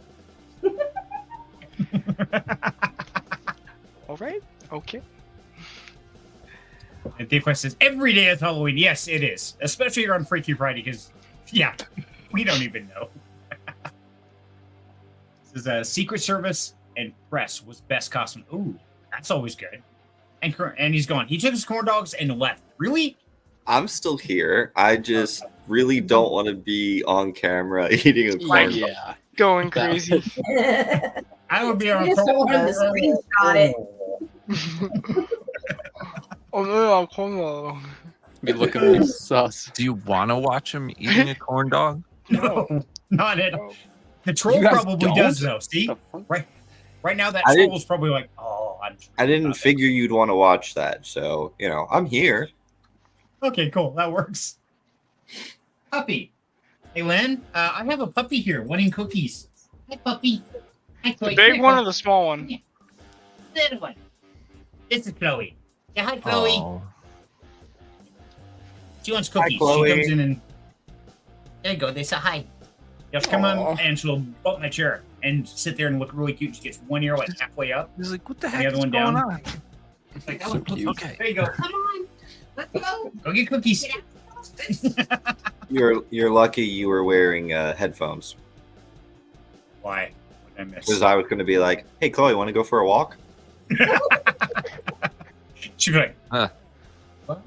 All right. Okay. And Dave Quest says, every day is Halloween. Yes, it is. Especially on Freaky Friday, because, yeah, we don't even know. This is Secret Service and Press was best costume. Ooh, that's always good. And he's gone. He took his corn dogs and left. Really? I'm still here. I just really don't want to be on camera eating a corn dog. Yeah. Going That- crazy. I would be on I just don't want him to screenshot it. Oh no, corn dog. Be looking real sus. Do you want to watch him eating a corn dog? No, not at all. The You troll guys probably don't? does, though. See? The fuck? Right now, that I didn't- troll's probably like, oh, I didn't figure you'd want to watch that, so I'm here. Okay, cool. That works. Puppy. Hey, Len, I have a puppy here wanting cookies. Hi, puppy. Hi, The Chloe. big Here, one or Chloe. the small one? Little one. This is Chloe. Yeah, hi, Chloe. Oh. She wants cookies. Chloe. She comes in and there you go. They say hi. You have to come Aw. on and she'll bump my chair and sit there and look really cute. She gets one ear like halfway up. He's like, what the And the heck other is one going down. on? It's like, So oh, cute. Okay. there you go. Come on. Let's go. Go get cookies. You're lucky you were wearing headphones, Why? What did I miss? because I was going to be like, "Hey, Chloe, want to go for a walk?" She'd be like, Huh. what?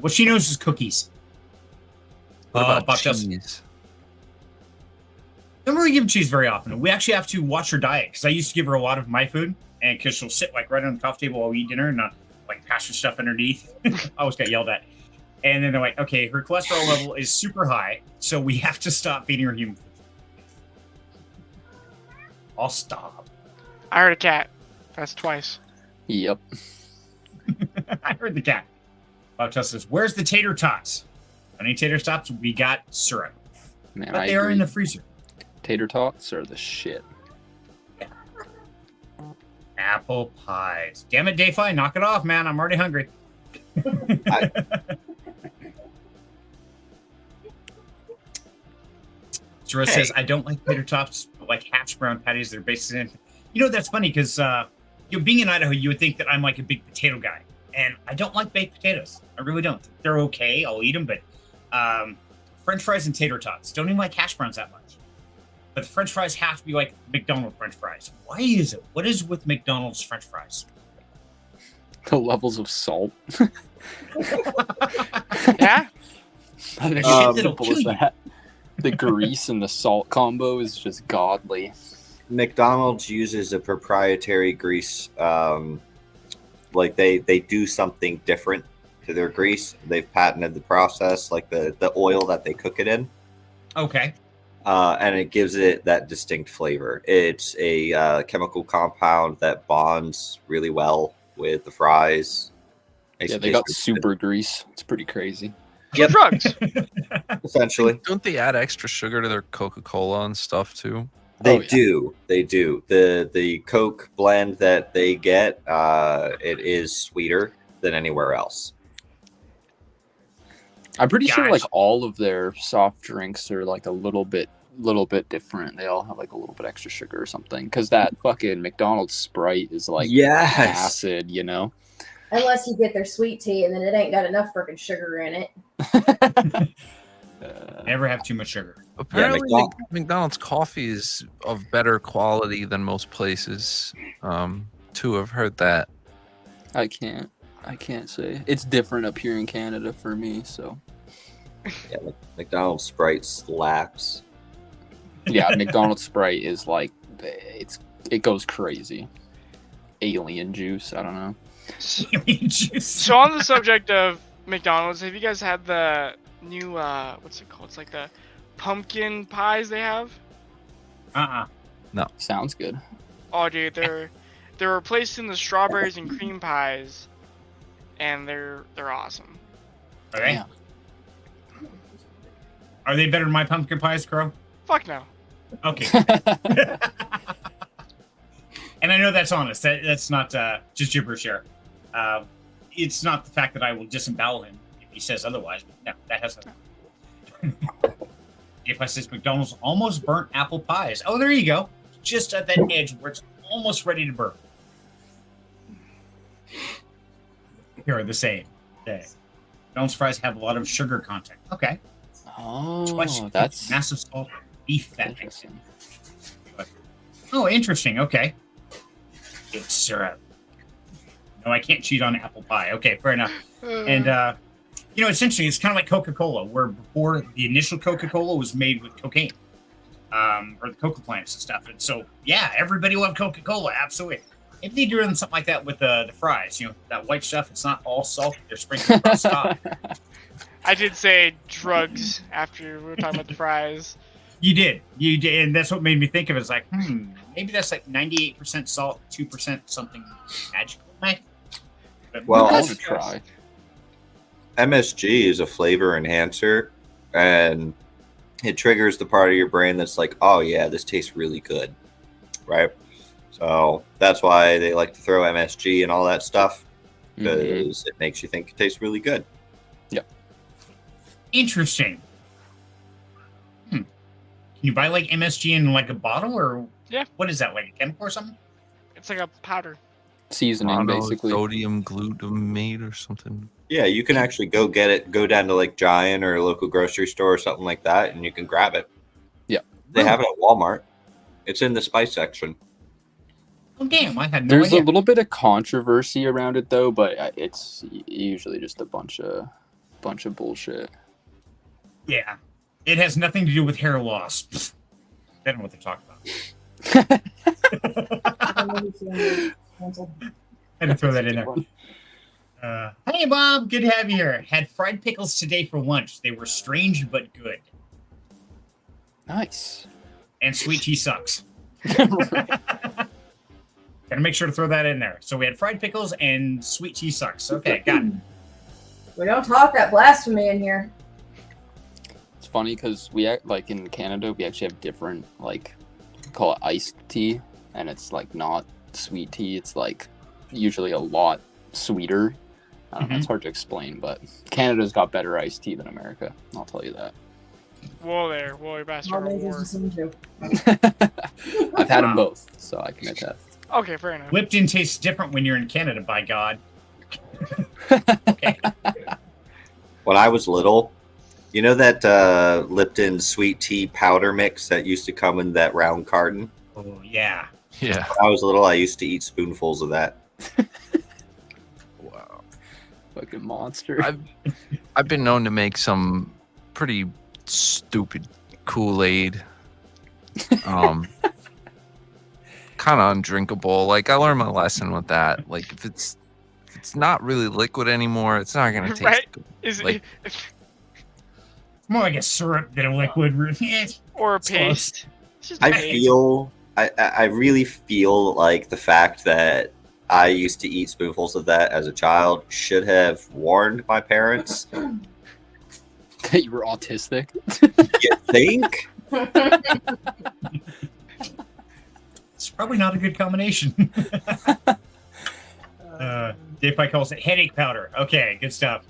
What she knows is cookies. What about Pop Justice? cheese? Don't really give cheese very often. We actually have to watch her diet because I used to give her a lot of my food, and because she'll sit like right on the coffee table while we eat dinner and not like pass her stuff underneath. I always got yelled at. And then they're like, okay, her cholesterol level is super high, so we have to stop feeding her human food. I'll stop. I heard a cat. That's twice. Yep. I heard the cat. Bob Tess says, where's the tater tots? Any tater tots? We got syrup. Man, but I they are in agree. the freezer. Tater tots are the shit. Apple pies. Damn it, Dayfly, knock it off, man. I'm already hungry. Jerome says, I don't like tater tots, but like hash brown patties. They're basically, that's funny because, being in Idaho, you would think that I'm like a big potato guy. And I don't like baked potatoes. I really don't. They're okay. I'll eat them, but French fries and tater tots. Don't even like hash browns that much. But the French fries have to be like McDonald's French fries. Why is it? What is with McDonald's French fries? The levels of salt. Yeah. I think Shit it's that'll simple kill as you. that. The grease and the salt combo is just godly. McDonald's uses a proprietary grease. Like they do something different to their grease. They've patented the process, like the oil that they cook it in. Okay. And it gives it that distinct flavor. It's a chemical compound that bonds really well with the fries. Makes Yeah, it they taste got really super grease. It's pretty crazy. Yep. Drugs. good. Essentially, Don't they add extra sugar to their Coca-Cola and stuff too? they Oh, yeah. do. They do. The Coke blend that they get, it is sweeter than anywhere else. I'm pretty sure like Gotcha. all of their soft drinks are like a little bit different. They all have like a little bit extra sugar or something. Because that fucking McDonald's Sprite is like Yes. acid, you know? Unless you get their sweet tea and then it ain't got enough freaking sugar in it. Never have too much sugar. Apparently, McDonald's- McDonald's coffee is of better quality than most places. Too, I've heard that. I can't say. It's different up here in Canada for me, so. Yeah, McDonald's Sprite slaps. Yeah, McDonald's Sprite is like, it goes crazy. Alien juice, I don't know. So on the subject of McDonald's, have you guys had the new what's it called? It's like the pumpkin pies they have. Sounds good. Oh, dude, they're replacing the strawberries and cream pies, and they're awesome. Okay. Yeah. Are they better than my pumpkin pies, Crow? Fuck no. Okay. And I know that's honest. That's not just gibberish here. It's not the fact that I will disembowel him if he says otherwise. No, that has nothing. If I says McDonald's almost burnt apple pies. Oh, there you go. Just at that edge where it's almost ready to burn. Here are the same. Okay. McDonald's fries have a lot of sugar content. Okay. Twice Oh, that's massive salt, beef fat. interesting. Oh, interesting. Okay. It's syrup. No, I can't cheat on apple pie. Okay, fair enough. And it's interesting. It's kind of like Coca-Cola, where before the initial Coca-Cola was made with cocaine, or the coca plants and stuff. And so, yeah, everybody loved Coca-Cola. Absolutely. Maybe they do something like that with the fries. That white stuff. It's not all salt. They're sprinkling across the top. I did say drugs after we were talking about the fries. You did, and that's what made me think of it. It's like, maybe that's like 98% salt, 2% something magical. But Well, I also- want to try. MSG is a flavor enhancer, and it triggers the part of your brain that's like, oh yeah, this tastes really good, right? So that's why they like to throw MSG and all that stuff, because it makes you think it tastes really good. Interesting. Can you buy like MSG in like a bottle, or Yeah. What is that, like a chemical or something? It's like a powder. Seasoning, basically. Sodium glutamate or something. Yeah, you can actually go get it, go down to like Giant or a local grocery store or something like that, and you can grab it. Yeah. They have it at Walmart. It's in the spice section. Oh damn! I had no There's idea. a little bit of controversy around it though, but it's usually just a bunch of bullshit. Yeah, it has nothing to do with hair loss. Pfft. They don't know what they're talking about. Had to throw that in there. Hey Bob, good to have you here. Had fried pickles today for lunch. They were strange but good. Nice. And sweet tea sucks. Gotta make sure to throw that in there. So we had fried pickles and sweet tea sucks. Okay, got it. We don't talk that blasphemy in here. It's funny because like in Canada we actually have different we call it iced tea, and it's like not sweet tea. It's like usually a lot sweeter. I don't know. It's hard to explain, but Canada's got better iced tea than America. I'll tell you that. Whoa there. Whoa, you're about to start a war. I've had them both, so I can attest. Okay, fair enough. Lipton tastes different when you're in Canada, by God. Okay. When I was little, you know that Lipton sweet tea powder mix that used to come in that round carton? Oh, yeah. Yeah. When I was little, I used to eat spoonfuls of that. Wow. Fucking monster. I've been known to make some pretty stupid Kool-Aid. Kind of undrinkable. Like, I learned my lesson with that. Like, if it's not really liquid anymore, it's not gonna taste Right? good. Is Like- it More like a syrup than a liquid. or a It's close. paste? It's just I paste. I really feel like the fact that I used to eat spoonfuls of that as a child should have warned my parents. You were autistic. You think? It's probably not a good combination. Dave Pike calls it headache powder. Okay, good stuff.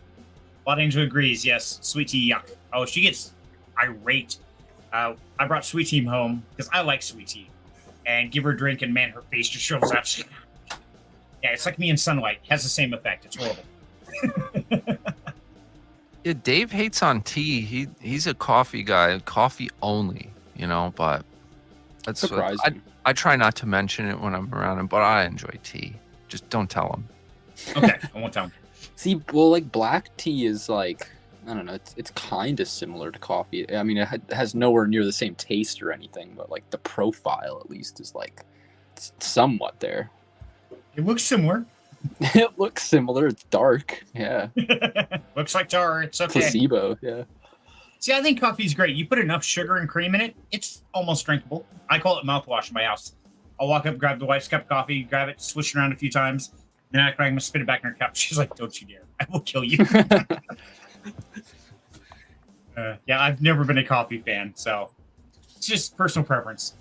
Lot Angel agrees. Yes, sweet tea, yuck. Oh, she gets irate. I brought sweet tea home because I like sweet tea, and give her a drink, and man, her face just shows up. Yeah, it's like me in sunlight. It has the same effect. It's horrible. Yeah, Dave hates on tea. He's a coffee guy, coffee only, but that's Surprising. I try not to mention it when I'm around him, but I enjoy tea. Just don't tell him. Okay, I won't tell him. See, well, like black tea is like, I don't know, it's kind of similar to coffee. I mean, it has nowhere near the same taste or anything, but like the profile at least is like it's somewhat there. It looks similar. It looks similar. It's dark. Yeah. Looks like tar. It's okay. Placebo. Yeah. See, I think coffee's great. You put enough sugar and cream in it, it's almost drinkable. I call it mouthwash in my house. I'll walk up, grab the wife's cup of coffee, grab it, swish it around a few times, then I'm going to spit it back in her cup. She's like, "Don't you dare. I will kill you." Yeah, I've never been a coffee fan, so it's just personal preference.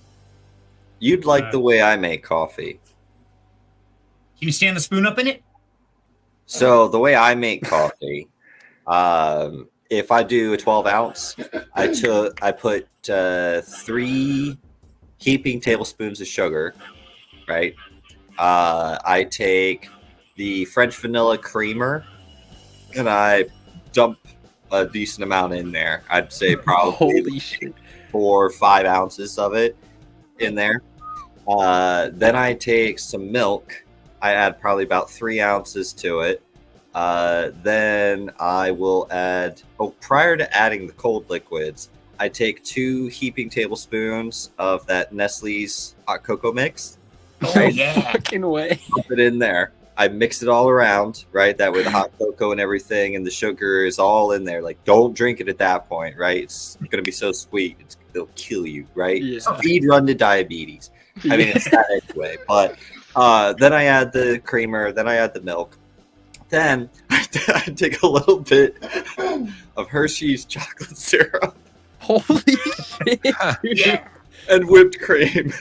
You'd like the way I make coffee. Can you stand the spoon up in it? So the way I make coffee, if I do a 12 ounce, I put 3 heaping tablespoons of sugar, right? I take the French vanilla creamer and I dump a decent amount in there. I'd say probably Holy shit. 4 or 5 ounces of it in there. Then I take some milk. I add probably about 3 ounces to it. Then I will add, prior to adding the cold liquids, I take 2 heaping tablespoons of that Nestle's hot cocoa mix. Oh, yeah. Fucking way. Put it in there. I mix it all around, right? That way the hot cocoa and everything and the sugar is all in there. Like, don't drink it at that point, right? It's going to be so sweet. It'll kill you, right? Yeah. Speed run to diabetes. I mean, it's that anyway. But then I add the creamer. Then I add the milk. Then I take a little bit of Hershey's chocolate syrup Holy shit. Yeah. and whipped cream.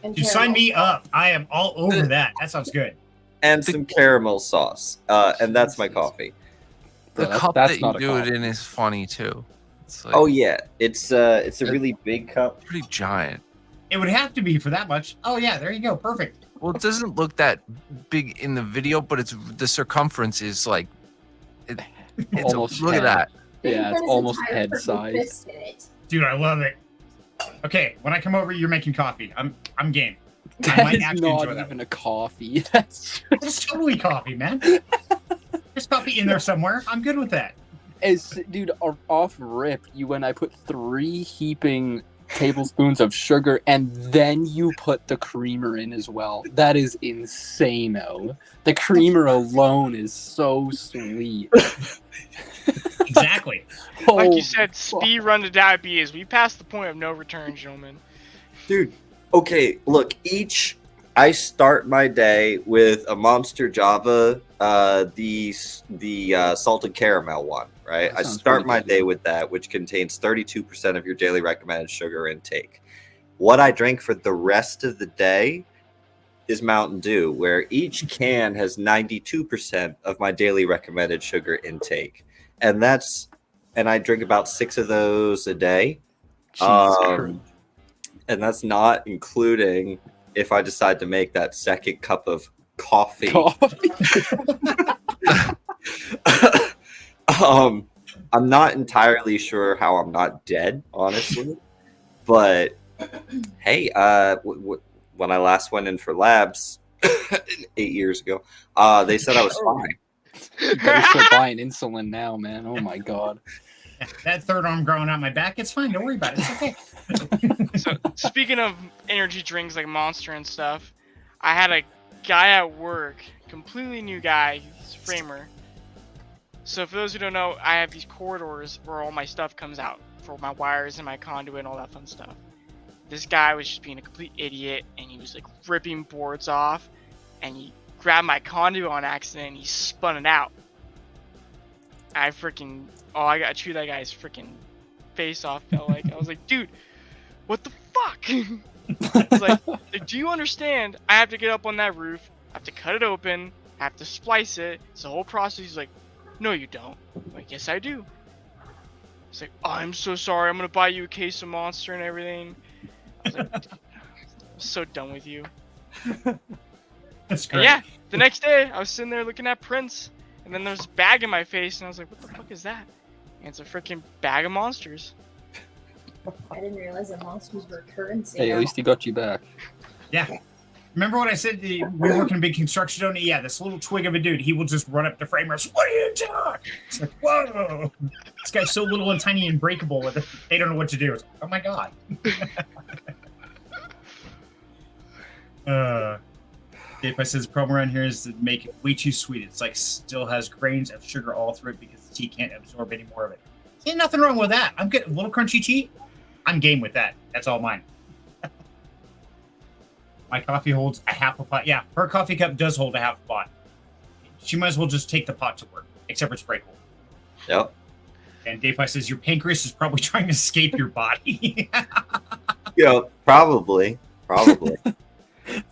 You sign me up. I am all over that. That sounds good. And some caramel sauce. And that's my coffee. The Yeah, cup that's that not you a do it coffee. in is funny too. It's like Oh yeah, it's a really big cup. pretty giant. It would have to be for that much. Oh, yeah. There you go. Perfect. Well, it doesn't look that big in the video, but it's the circumference is like it's Almost look at head. that. Yeah, it's almost head size. Dude, I love it. Okay, when I come over, you're making coffee. I'm game. I That might is actually not enjoy that. even a coffee. That's It's totally coffee, man. There's coffee in there somewhere. I'm good with that. dude, off rip, I put 3 heaping tablespoons of sugar and then you put the creamer in as well. That is insano. The creamer alone is so sweet. Exactly. Like Oh, you said, speed run to diabetes. We passed the point of no return, gentlemen. Dude, okay, look, I start my day with a Monster Java, the salted caramel one, right? That I sounds start pretty my good. day with that, which contains 32% of your daily recommended sugar intake. What I drink for the rest of the day is Mountain Dew, where each can has 92% of my daily recommended sugar intake. And I drink about 6 of those a day. Jesus Christ. And that's not including if I decide to make that second cup of coffee. I'm not entirely sure how I'm not dead, honestly. But hey, when I last went in for labs 8 years ago, they said I was fine. You better start buying insulin now, man. Oh my god. That third arm growing out my back, it's fine. Don't worry about it. It's okay. So speaking of energy drinks like Monster and stuff, I had a guy at work, completely new guy, he's a framer. So for those who don't know, I have these corridors where all my stuff comes out for my wires and my conduit and all that fun stuff. This guy was just being a complete idiot and he was like ripping boards off and he grabbed my conduit on accident and he spun it out. I got to chew that guy's freaking face off. I was like, dude, what the fuck? I was like, do you understand? I have to get up on that roof, I have to cut it open, I have to splice it. It's the whole process. He's like, no, you don't. I'm like, yes, I do. He's like, oh, I'm so sorry. I'm gonna buy you a case of Monster and everything. I was like, I'm so done with you. That's And great. yeah, the next day I was sitting there looking at prints, and then there's a bag in my face, and I was like, what the fuck is that? And it's a freaking bag of Monsters. I didn't realize that monsters were currency. Hey, at least he got you back. Yeah. Remember what I said? We work in a big construction zone. Yeah, this little twig of a dude, he will just run up to framers. What are you doing? It's like, whoa. This guy's so little and tiny and breakable with it. They don't know what to do. It's like, oh my god. If I says problem around here is to make it way too sweet. It's like still has grains of sugar all through it because the tea can't absorb any more of it. Ain't nothing wrong with that. I'm getting a little crunchy tea. I'm game with that. That's all mine. My coffee holds a half a pot. Yeah, her coffee cup does hold a half a pot. She might as well just take the pot to work, except for it's breakable. Yep. And Dave says your pancreas is probably trying to escape your body. Probably. Maybe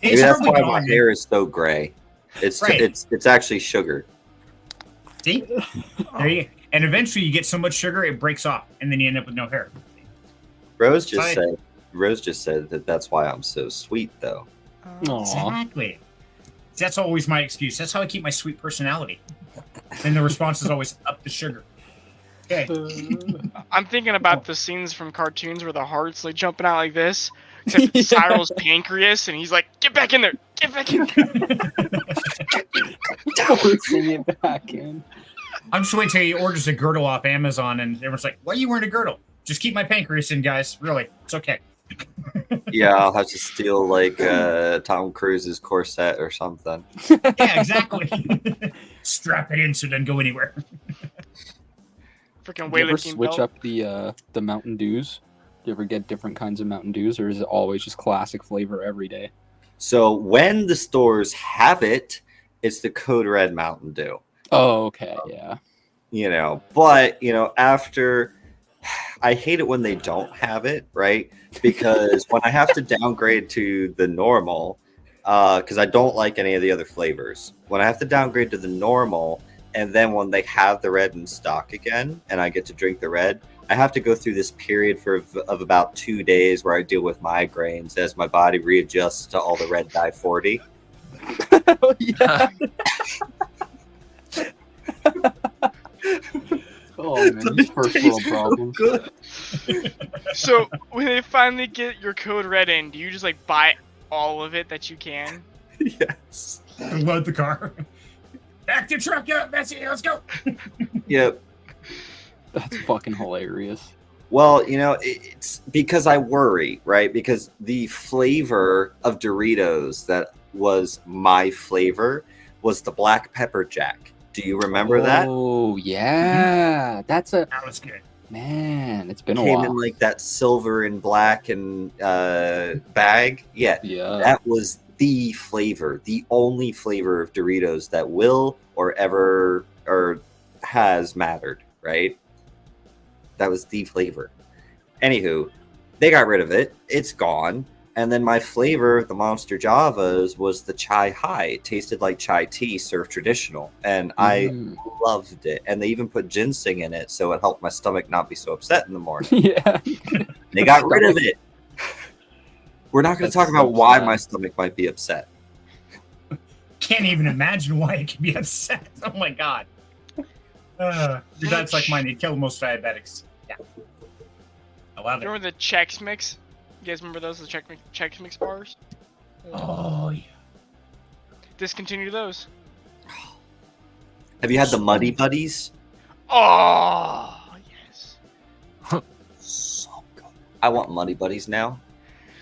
It's that's probably why my gone. hair is so gray. It's Right. it's actually sugar. See? There you go. And eventually you get so much sugar it breaks off, and then you end up with no hair. Rose just Sorry. said that that's why I'm so sweet, though. Aw. Exactly. That's always my excuse. That's how I keep my sweet personality. And the response is always up the sugar. Okay. I'm thinking about the scenes from cartoons where the heart's like jumping out like this, except it's Cyril's pancreas, and he's like, "Get back in there! Get back in there!" Forcing it back in. I'm just waiting till he orders a girdle off Amazon, and everyone's like, "Why are you wearing a girdle? Just keep my pancreas in, guys. Really, it's okay." Yeah, I'll have to steal like Tom Cruise's corset or something. Yeah, exactly. Strap it in so it doesn't go anywhere. Freaking Do you ever weightlifting switch belt. up the Mountain Dews? Do you ever get different kinds of Mountain Dews, or is it always just classic flavor every day? So when the stores have it, it's the Code Red Mountain Dew. Oh, okay, yeah. But after, I hate it when they don't have it, right? Because when I have to downgrade to the normal, because I don't like any of the other flavors, when I have to downgrade to the normal, and then when they have the red in stock again, and I get to drink the red, I have to go through this period of about 2 days where I deal with migraines as my body readjusts to all the red dye 40. Oh, yeah. Oh, man, these first world problems. Good. So when they finally get your code red in, do you just like buy all of it that you can? Yes. Load the car. Back the truck up, Bessie. Let's go. Yep. That's fucking hilarious. Well, it's because I worry, right? Because the flavor of Doritos that was my flavor was the black pepper jack. Do you remember that? Oh, yeah. That's a... That was good. Man, it's been a Came while. in like that silver and black and bag. Yeah, Yeah. that was the flavor, the only flavor of Doritos that will or ever or has mattered, right? That was the flavor. Anywho, they got rid of it. It's gone. And then my flavor, the Monster Javas, was the chai high. It tasted like chai tea served traditional. And I loved it. And they even put ginseng in it, so it helped my stomach not be so upset in the morning. Yeah. They got rid of it. We're not going to talk That's about so why sad. my stomach might be upset. Can't even imagine why it can be upset. Oh my god. Your dad's like mine. He'd kill most diabetics. Yeah. I love it. Remember the Chex Mix? You guys remember those? The Chex Mix bars? Oh yeah. Discontinue those. Have you had the Muddy Buddies? Oh, yes. So good. I want Muddy Buddies now.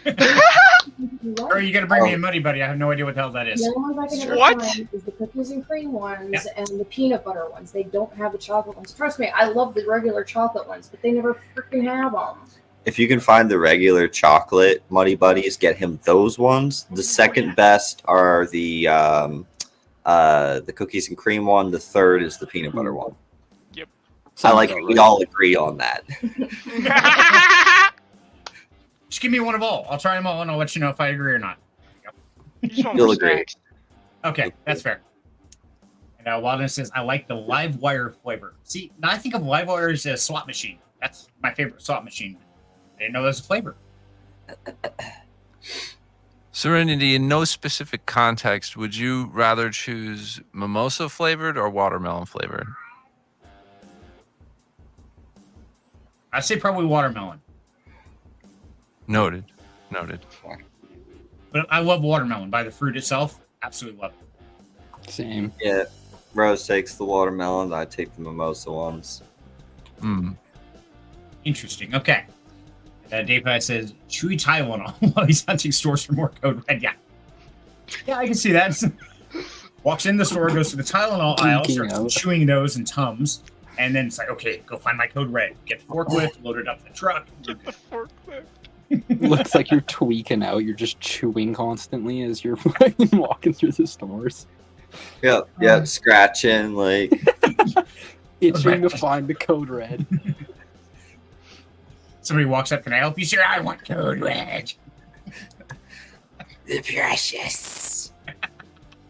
Or are you gonna bring me a Muddy Buddy? I have no idea what the hell that is. The only ones I can ever What? find is the cookies and cream ones Yeah. and the peanut butter ones. They don't have the chocolate ones. Trust me, I love the regular chocolate ones, but they never freaking have them. If you can find the regular chocolate Muddy Buddies, get him those ones. The second best are the cookies and cream one. The third is the peanut butter one. I like it. We all agree on that. Just give me one of all. I'll try them all and I'll let you know if I agree or not. You just want You'll more agree. snacks. Okay, that's fair. And Wildness says, I like the live wire flavor. See, now I think of live wire as a slot machine. That's my favorite slot machine. I didn't know there's a flavor. Serenity, in no specific context, would you rather choose mimosa flavored or watermelon flavored? I'd say probably watermelon. Noted. But I love watermelon by the fruit itself. Absolutely love it. Same. Yeah. Rose takes the watermelon. I take the mimosa ones. Interesting. Okay. Dave Pye says, chewy Tylenol while he's hunting stores for more code red. Yeah. Yeah, I can see that. Walks in the store, goes to the Tylenol aisle, Geeking starts out. chewing those and Tums, and then it's like, okay, go find my code red. Get the forklift, load it up in the truck. Get the forklift. Looks like you're tweaking out. You're just chewing constantly as you're fucking walking through the stores. Yep. Scratching, like. Itching to find the code red. Somebody walks up, can I help you, sir? I want code red. The precious.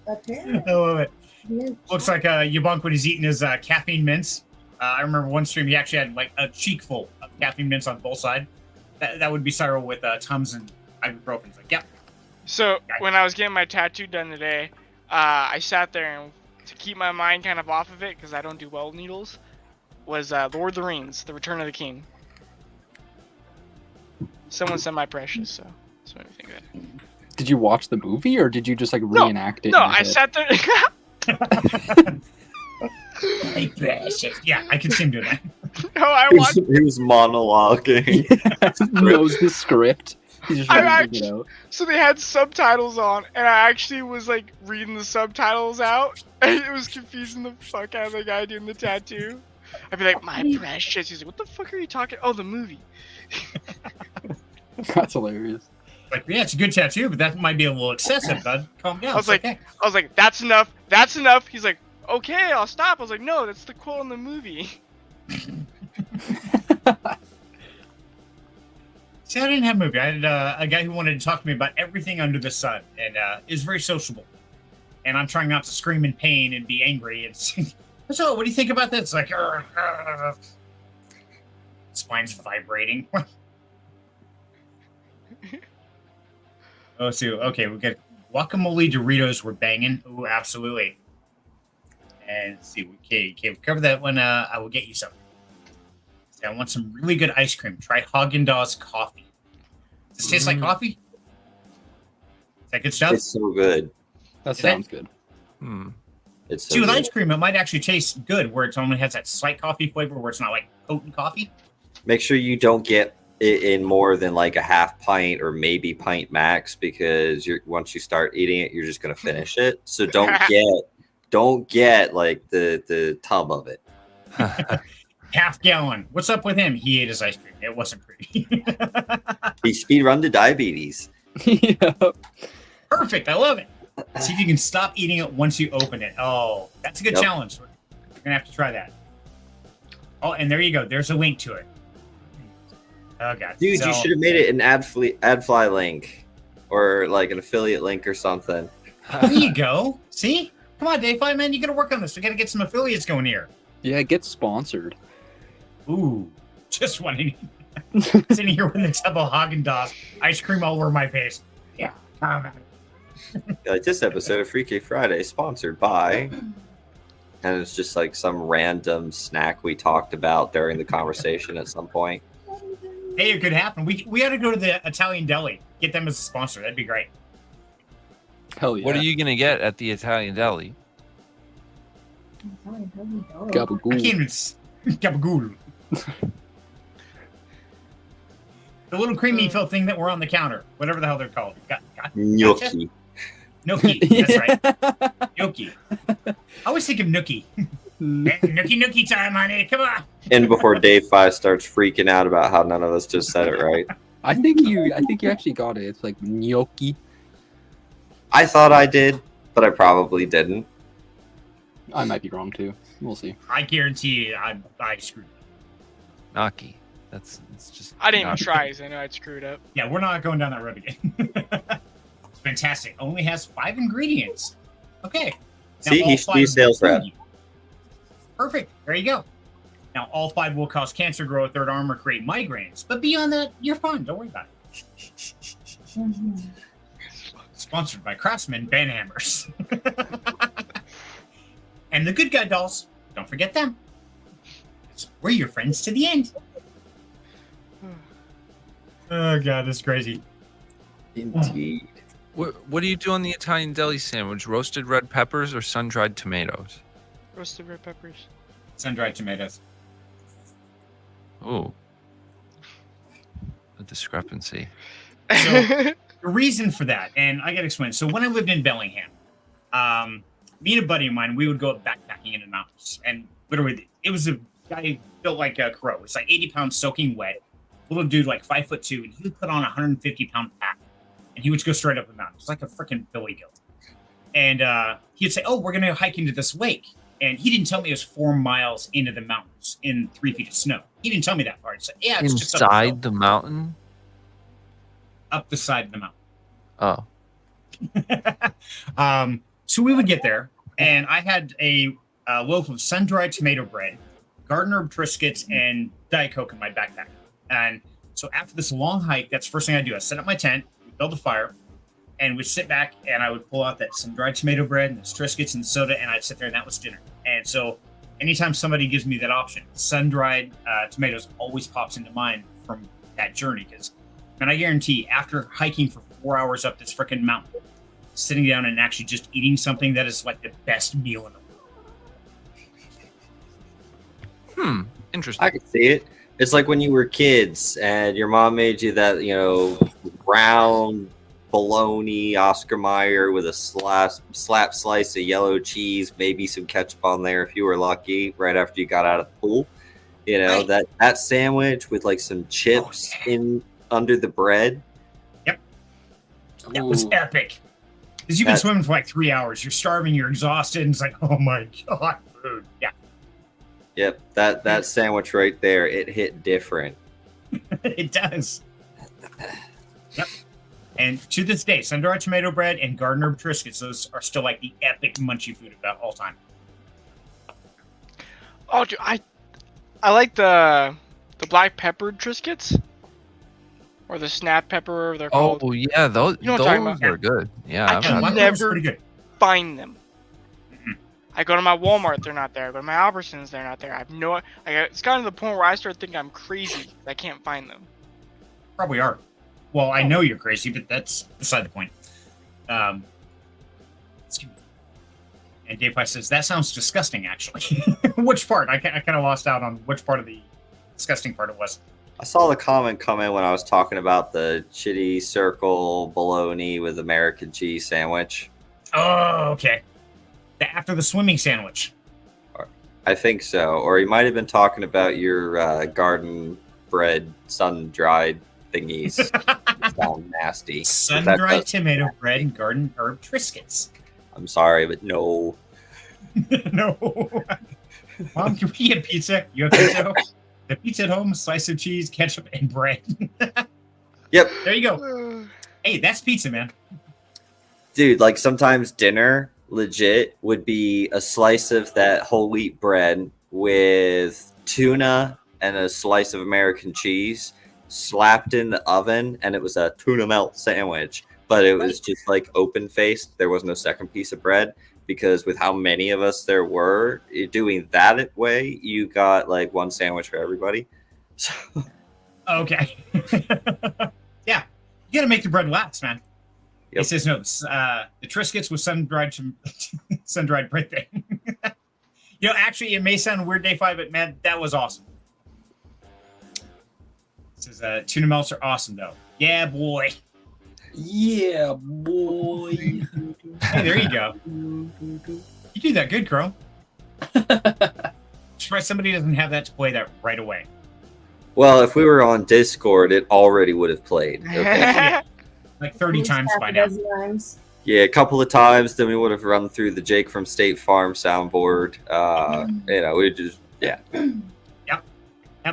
Apparently. I love it. Yeah. Looks like Yabunk when he's eating his caffeine mints. I remember one stream he actually had like a cheek full of caffeine mints on both sides. That would be Cyril with Tums and ibuprofen. It's like, yep. So when I was getting my tattoo done today, I sat there and to keep my mind kind of off of it because I don't do well with needles. Was Lord of the Rings: The Return of the King. Someone said my precious, so that's what I think of it. Did you watch the movie or did you just like reenact it? No, in your I head? sat there. Hey, precious. Yeah, I can see him doing that. No, I He watched. was monologuing. Knows the script. He's just I reading it out. So they had subtitles on, and I actually was like reading the subtitles out, and it was confusing the fuck out of the guy doing the tattoo. I'd be like, my precious. He's like, what the fuck are you talking? Oh, the movie. That's hilarious. Like, yeah, it's a good tattoo, but that might be a little excessive, bud. Calm down. I was It's like, okay. that's enough. That's enough. He's like, okay, I'll stop. I was like, no, that's the quote in the movie. See, I didn't have a movie. I had a guy who wanted to talk to me about everything under the sun, and is very sociable. And I'm trying not to scream in pain and be angry. It's so. What do you think about this? Like, spine's vibrating. Oh, so okay, we got guacamole Doritos. We're banging. Oh, absolutely. And let's see, okay, we cover that one. I will get you some. I want some really good ice cream. Try Haagen-Dazs coffee. Does this taste like coffee? Is that good stuff? It's so good. That Is sounds good. It's so See, with good. ice cream, it might actually taste good where it only has that slight coffee flavor where it's not like potent coffee. Make sure you don't get it in more than like a half pint or maybe pint max because once you start eating it, you're just gonna finish it. So don't get like the tub of it. Half gallon. What's up with him? He ate his ice cream. It wasn't pretty. He speed run to diabetes. Yeah. Perfect. I love it. See if you can stop eating it once you open it. Oh, that's a good Yep. challenge. We're gonna have to try that. Oh, and there you go. There's a link to it. Oh god, Dude, So- you should have made it an AdFly link, or like an affiliate link or something. There you go. See? Come on, Dave, man. You got to work on this. We got to get some affiliates going here. Yeah, get sponsored. Ooh, just wanting sitting here with a tub of Haagen-Dazs ice cream all over my face. Yeah. Like this episode of Freaky Friday sponsored by, and it's just like some random snack we talked about during the conversation at some point. Hey, it could happen. We got to go to the Italian deli. Get them as a sponsor. That'd be great. Hell yeah. What are you gonna get at the Italian deli? I Gabagool. can't even. Gabagool. The little creamy fill thing that were on the counter, whatever the hell they're called. Gnocchi. Gnocchi. That's right. Gnocchi. I always think of Nookie. Nookie time, honey. Come on. And before Dave 5 starts freaking out about how none of us just said it right. I think you actually got it. It's like gnocchi. I thought I did, but I probably didn't. I might be wrong too. We'll see. I guarantee you, I screwed up. Gnocchi. It's just. I didn't even gnocchi. try, so I know I'd screwed up. Yeah, we're not going down that road again. It's fantastic. Only has 5 ingredients. Okay. Now, See, all he should 5 be sales rep. Perfect. There you go. Now, all 5 will cause cancer, grow a third arm, or create migraines. But beyond that, you're fine. Don't worry about it. Sponsored by Craftsman Ben Hammers. And the Good Guy dolls. Don't forget them. We're your friends to the end. Oh, God, that's crazy. Indeed. What do you do on the Italian deli sandwich? Roasted red peppers or sun-dried tomatoes? Roasted red peppers. Sun-dried tomatoes. Oh, a discrepancy. So, the reason for that, and I got to explain. So when I lived in Bellingham, me and a buddy of mine, we would go backpacking in the mountains, and literally, it was a guy built like a crow. It's like 80 pounds soaking wet, little dude, like 5'2", and he would put on a 150-pound pack, and he would go straight up the mountain. It's like a freaking billy goat. And he'd say, "Oh, we're gonna hike into this lake," and he didn't tell me it was 4 miles into the mountains in 3 feet of snow. He didn't tell me that part. So yeah, it's just up the hill. Inside the mountain? Up the side of the mountain. Oh. So we would get there, and I had a loaf of sun-dried tomato bread, garden herb Triscuits, and Diet Coke in my backpack. And so after this long hike, that's the first thing I do. I set up my tent, build a fire, and we'd sit back, and I would pull out that sun-dried tomato bread and the Triscuits and the soda, and I'd sit there, and that was dinner. And so anytime somebody gives me that option, sun-dried tomatoes always pops into mind from that journey. Because, and I guarantee, after hiking for 4 hours up this freaking mountain, sitting down and actually just eating something, that is like the best meal in the world. Interesting. I can see it. It's like when you were kids and your mom made you that, round bologna Oscar Mayer with a slap slice of yellow cheese, maybe some ketchup on there if you were lucky, right after you got out of the pool. Right. That sandwich with like some chips in under the bread. That was Ooh. epic. Because you've been That- swimming for like 3 hours, you're starving, you're exhausted, and it's like, oh my god, food. Yeah, Yep, that sandwich right there, it hit different. it does. Yep. And to this day, sun-dried tomato bread and garden herb Triscuits, those are still like the epic munchy food of all time. Oh, dude, I like the black peppered Triscuits. Or the snap pepper, they're called. Oh yeah, those You know what I'm those talking are good. Yeah, I I've can had My those. never was never- pretty good. Find them. Mhm. I go to my Walmart, they're not there. I go to my Albertsons, they're not there. I have no. It's gotten to the point where I start thinking I'm crazy. I can't find them. Probably are. Well, I know you're crazy, but that's beside the point. Excuse me. And Dave Weiss says, that sounds disgusting, actually. Which part? I kind of lost out on which part of the disgusting part it was. I saw the comment come in when I was talking about the chitty circle bologna with American cheese sandwich. Oh, okay. After the swimming sandwich. I think so. Or you might have been talking about your garden bread sun-dried thingies. Sound nasty. Sun-dried tomato bread and garden herb Triscuits. I'm sorry, but no. No. Mom, can we get pizza? You have pizza? The pizza at home, slice of cheese, ketchup, and bread. Yep. There you go. Hey, that's pizza, man. Dude, like sometimes dinner legit would be a slice of that whole wheat bread with tuna and a slice of American cheese slapped in the oven, and it was a tuna melt sandwich, but it was just like open faced. There was no second piece of bread because with how many of us there were doing that way, you got like one sandwich for everybody. So, Okay. Yeah, you gotta make the bread last, man. Yep. It says no. The Triscuits with sun-dried bread thing. You know, actually, it may sound weird, day 5, but man, that was awesome. It says tuna melts are awesome, though. Yeah, boy. Yeah, boy. Hey, there you go. You do that good, Crow. Surprised somebody doesn't have that to play that right away. well, if we were on Discord, it already would have played. Okay. Yeah, like 30 times by now. Times. Yeah, a couple of times, then we would have run through the Jake from State Farm soundboard. You know, we just, yeah.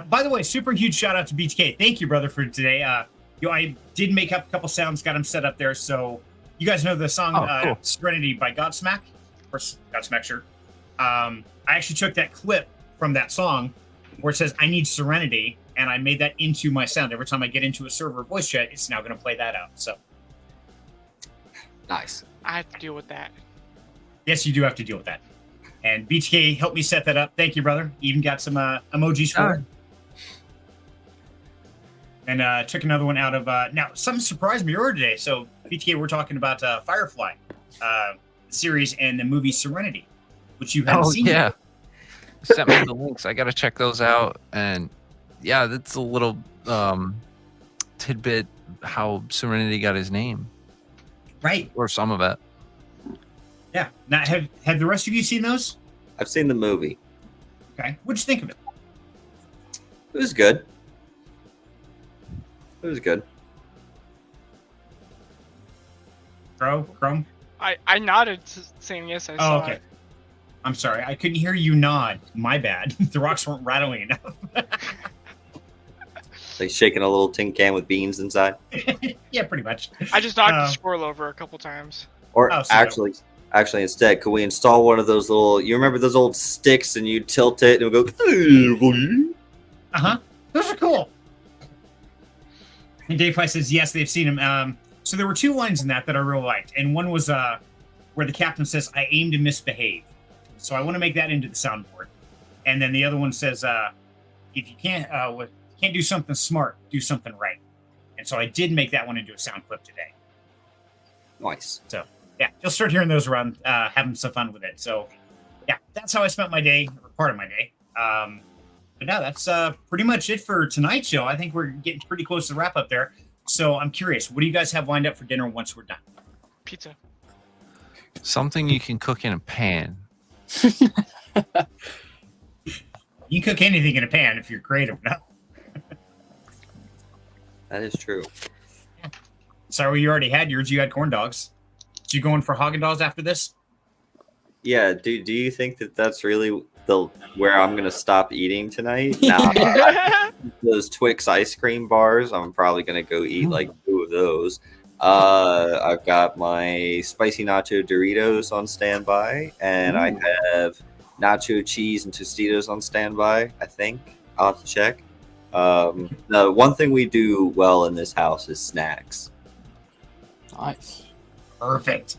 By the way, super huge shout out to BTK. Thank you, brother, for today. You know, I did make up a couple sounds, got them set up there. So you guys know the song Cool. Serenity by Godsmack? Or Godsmack, sure. I actually took that clip from that song where it says, I need serenity. And I made that into my sound. Every time I get into a server voice chat, it's now going to play that out. So, Nice. I have to deal with that. yes, you do have to deal with that. And BTK helped me set that up. Thank you, brother. Even got some emojis for it. And took another one out of now something surprised me earlier today. So BTK, we're talking about Firefly series and the movie Serenity, which you haven't seen yeah. yet. Sent me the links. I gotta check those out. And yeah, that's a little tidbit how Serenity got his name, Right. or some of it. Yeah. Now have the rest of you seen those? I've seen the movie. Okay. What'd you think of it? It was good. It was good. Chrome? I nodded saying yes, I Oh, saw okay. it. I'm sorry. I couldn't hear you nod. My bad. The rocks weren't rattling enough. Like shaking a little tin can with beans inside. Yeah, pretty much. I just knocked Um, the squirrel over a couple times. Or Oh, so that actually instead, could we install one of those little, you remember those old sticks and you tilt it and it would go, Uh-huh. Those are cool. And Dave Pye says, yes, they've seen him. So there were two lines in that I really liked. And one was where the captain says, I aim to misbehave. So I want to make that into the soundboard. And then the other one says, if you can't do something smart, do something right. And so I did make that one into a sound clip today. Nice. So yeah, you'll start hearing those around, having some fun with it. So yeah, that's how I spent my day, or part of my day. But no, that's pretty much it for tonight's show. I think we're getting pretty close to the wrap up there. So I'm curious, what do you guys have lined up for dinner once we're done? Pizza. Something you can cook in a pan. You can cook anything in a pan if you're creative enough. That is true. Sorry, you already had yours. You had corn dogs. So you going for Haagen-Dazs after this? Yeah, do you think that that's really where I'm gonna stop eating tonight? Nah, those Twix ice cream bars, I'm probably gonna go eat like 2 of those. I've got my spicy nacho Doritos on standby, and I have nacho cheese and Tostitos on standby. I think I'll have to check. The one thing we do well in this house is snacks. Nice. Perfect.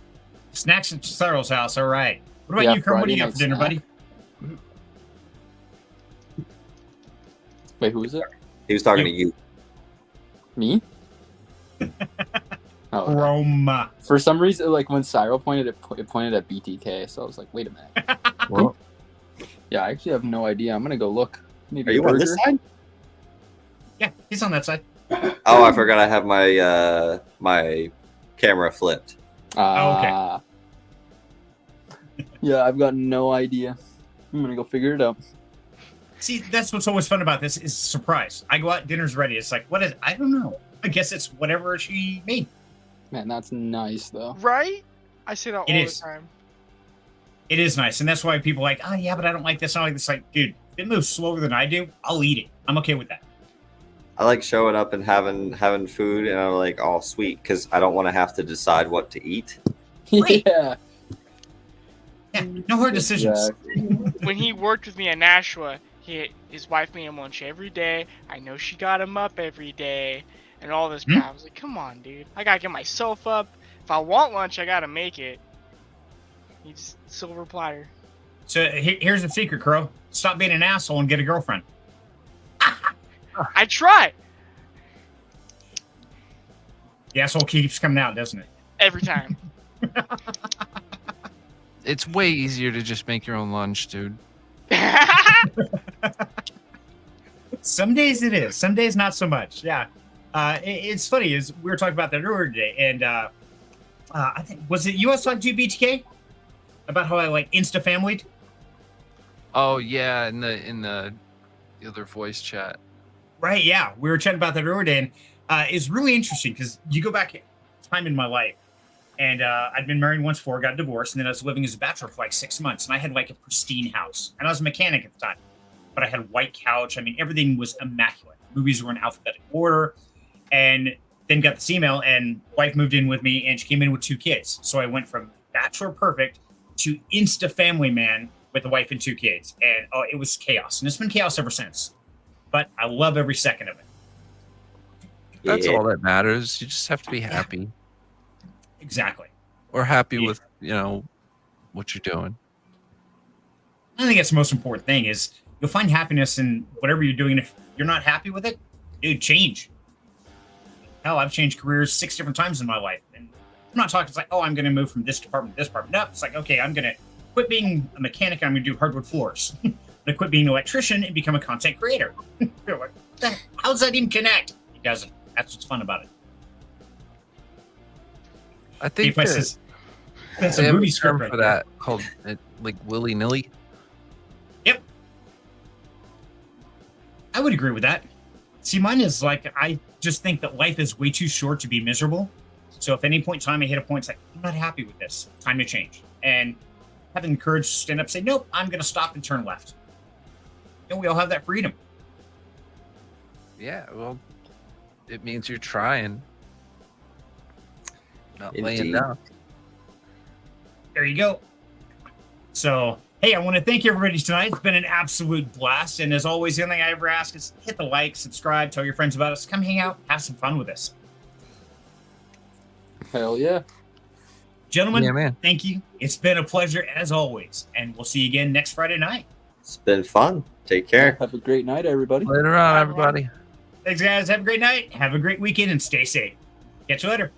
Snacks at Cyril's house. All right. What about Yeah, you, Kurt? What do Friday you got night for dinner, snack. buddy? Wait, who is it? He was talking to you. Me? Oh, Roma. for some reason, like when Cyril pointed, it pointed at BTK, so I was like, wait a minute. Well, Yeah, I actually have no idea. I'm gonna go look. Maybe Are you on this side? Yeah, he's on that side. Oh, I forgot I have my my camera flipped. Okay. Yeah, I've got no idea. I'm gonna go figure it out. See, that's what's always fun about this is surprise. I go out, dinner's ready. It's like, what is? I don't know. I guess it's whatever she made. Man, that's nice though. Right? I say that all It the is. time. It is nice, and that's why people are like, oh yeah, but I don't like this. I don't like this. Like, dude, if it moves slower than I do, I'll eat it. I'm okay with that. I like showing up and having food, and I'm like, oh sweet, because I don't want to have to decide what to eat. Right. Yeah. Yeah, no hard decisions. When he worked with me at Nashua, his wife made him lunch every day. I know she got him up every day, and all this crap. I was like, come on, dude. I gotta get myself up. If I want lunch, I gotta make it. He's silver platter. So here's the secret, Crow. Stop being an asshole and get a girlfriend. I try The asshole keeps coming out, doesn't it? every time. It's way easier to just make your own lunch, dude. Some days it is. Some days not so much. Yeah. It's funny is we were talking about that earlier today, and I think was it US on BTK about how I like insta familyed. Oh yeah, in the other voice chat. Right. Yeah, we were chatting about that earlier today, and it's really interesting because you go back time in my life, and I'd been married once before, got divorced, and then I was living as a bachelor for like 6 months, and I had like a pristine house, and I was a mechanic at the time, but I had a white couch. I mean, everything was immaculate. Movies were in alphabetical order, and then got this email, and wife moved in with me, and she came in with 2 kids. So I went from bachelor perfect to insta family man with a wife and 2 kids, and it was chaos, and it's been chaos ever since. But I love every second of it. That's Yeah. all that matters. You just have to be happy. Exactly. Or happy Yeah. with, what you're doing. I think that's the most important thing is you'll find happiness in whatever you're doing. If you're not happy with it, dude, change. Hell, I've changed careers 6 different times in my life. And I'm not talking, it's like, oh, I'm going to move from this department to this department. No, it's like, okay, I'm going to quit being a mechanic. I'm going to do hardwood floors. I'm going to quit being an electrician and become a content creator. You're like, how does that even connect? It doesn't. That's what's fun about it. I think If I says, that's they a have movie a term script right for there. that called like willy-nilly. I would agree with that. See, mine is like, I just think that life is way too short to be miserable. So if at any point in time I hit a point, it's like, I'm not happy with this. Time to change. And having the courage to stand up and say, nope, I'm going to stop and turn left. And we all have that freedom. Yeah, well, it means you're trying. Not laying Indeed. down. There you go. So, hey, I want to thank everybody tonight. It's been an absolute blast. And as always, the only thing I ever ask is hit the like, subscribe, tell your friends about us. Come hang out, have some fun with us. Hell yeah. Gentlemen, Yeah, man. thank you. It's been a pleasure as always. And we'll see you again next Friday night. It's been fun. Take care. Have a great night, everybody. Later on, everybody. Thanks, guys. Have a great night. Have a great weekend and stay safe. Catch you later.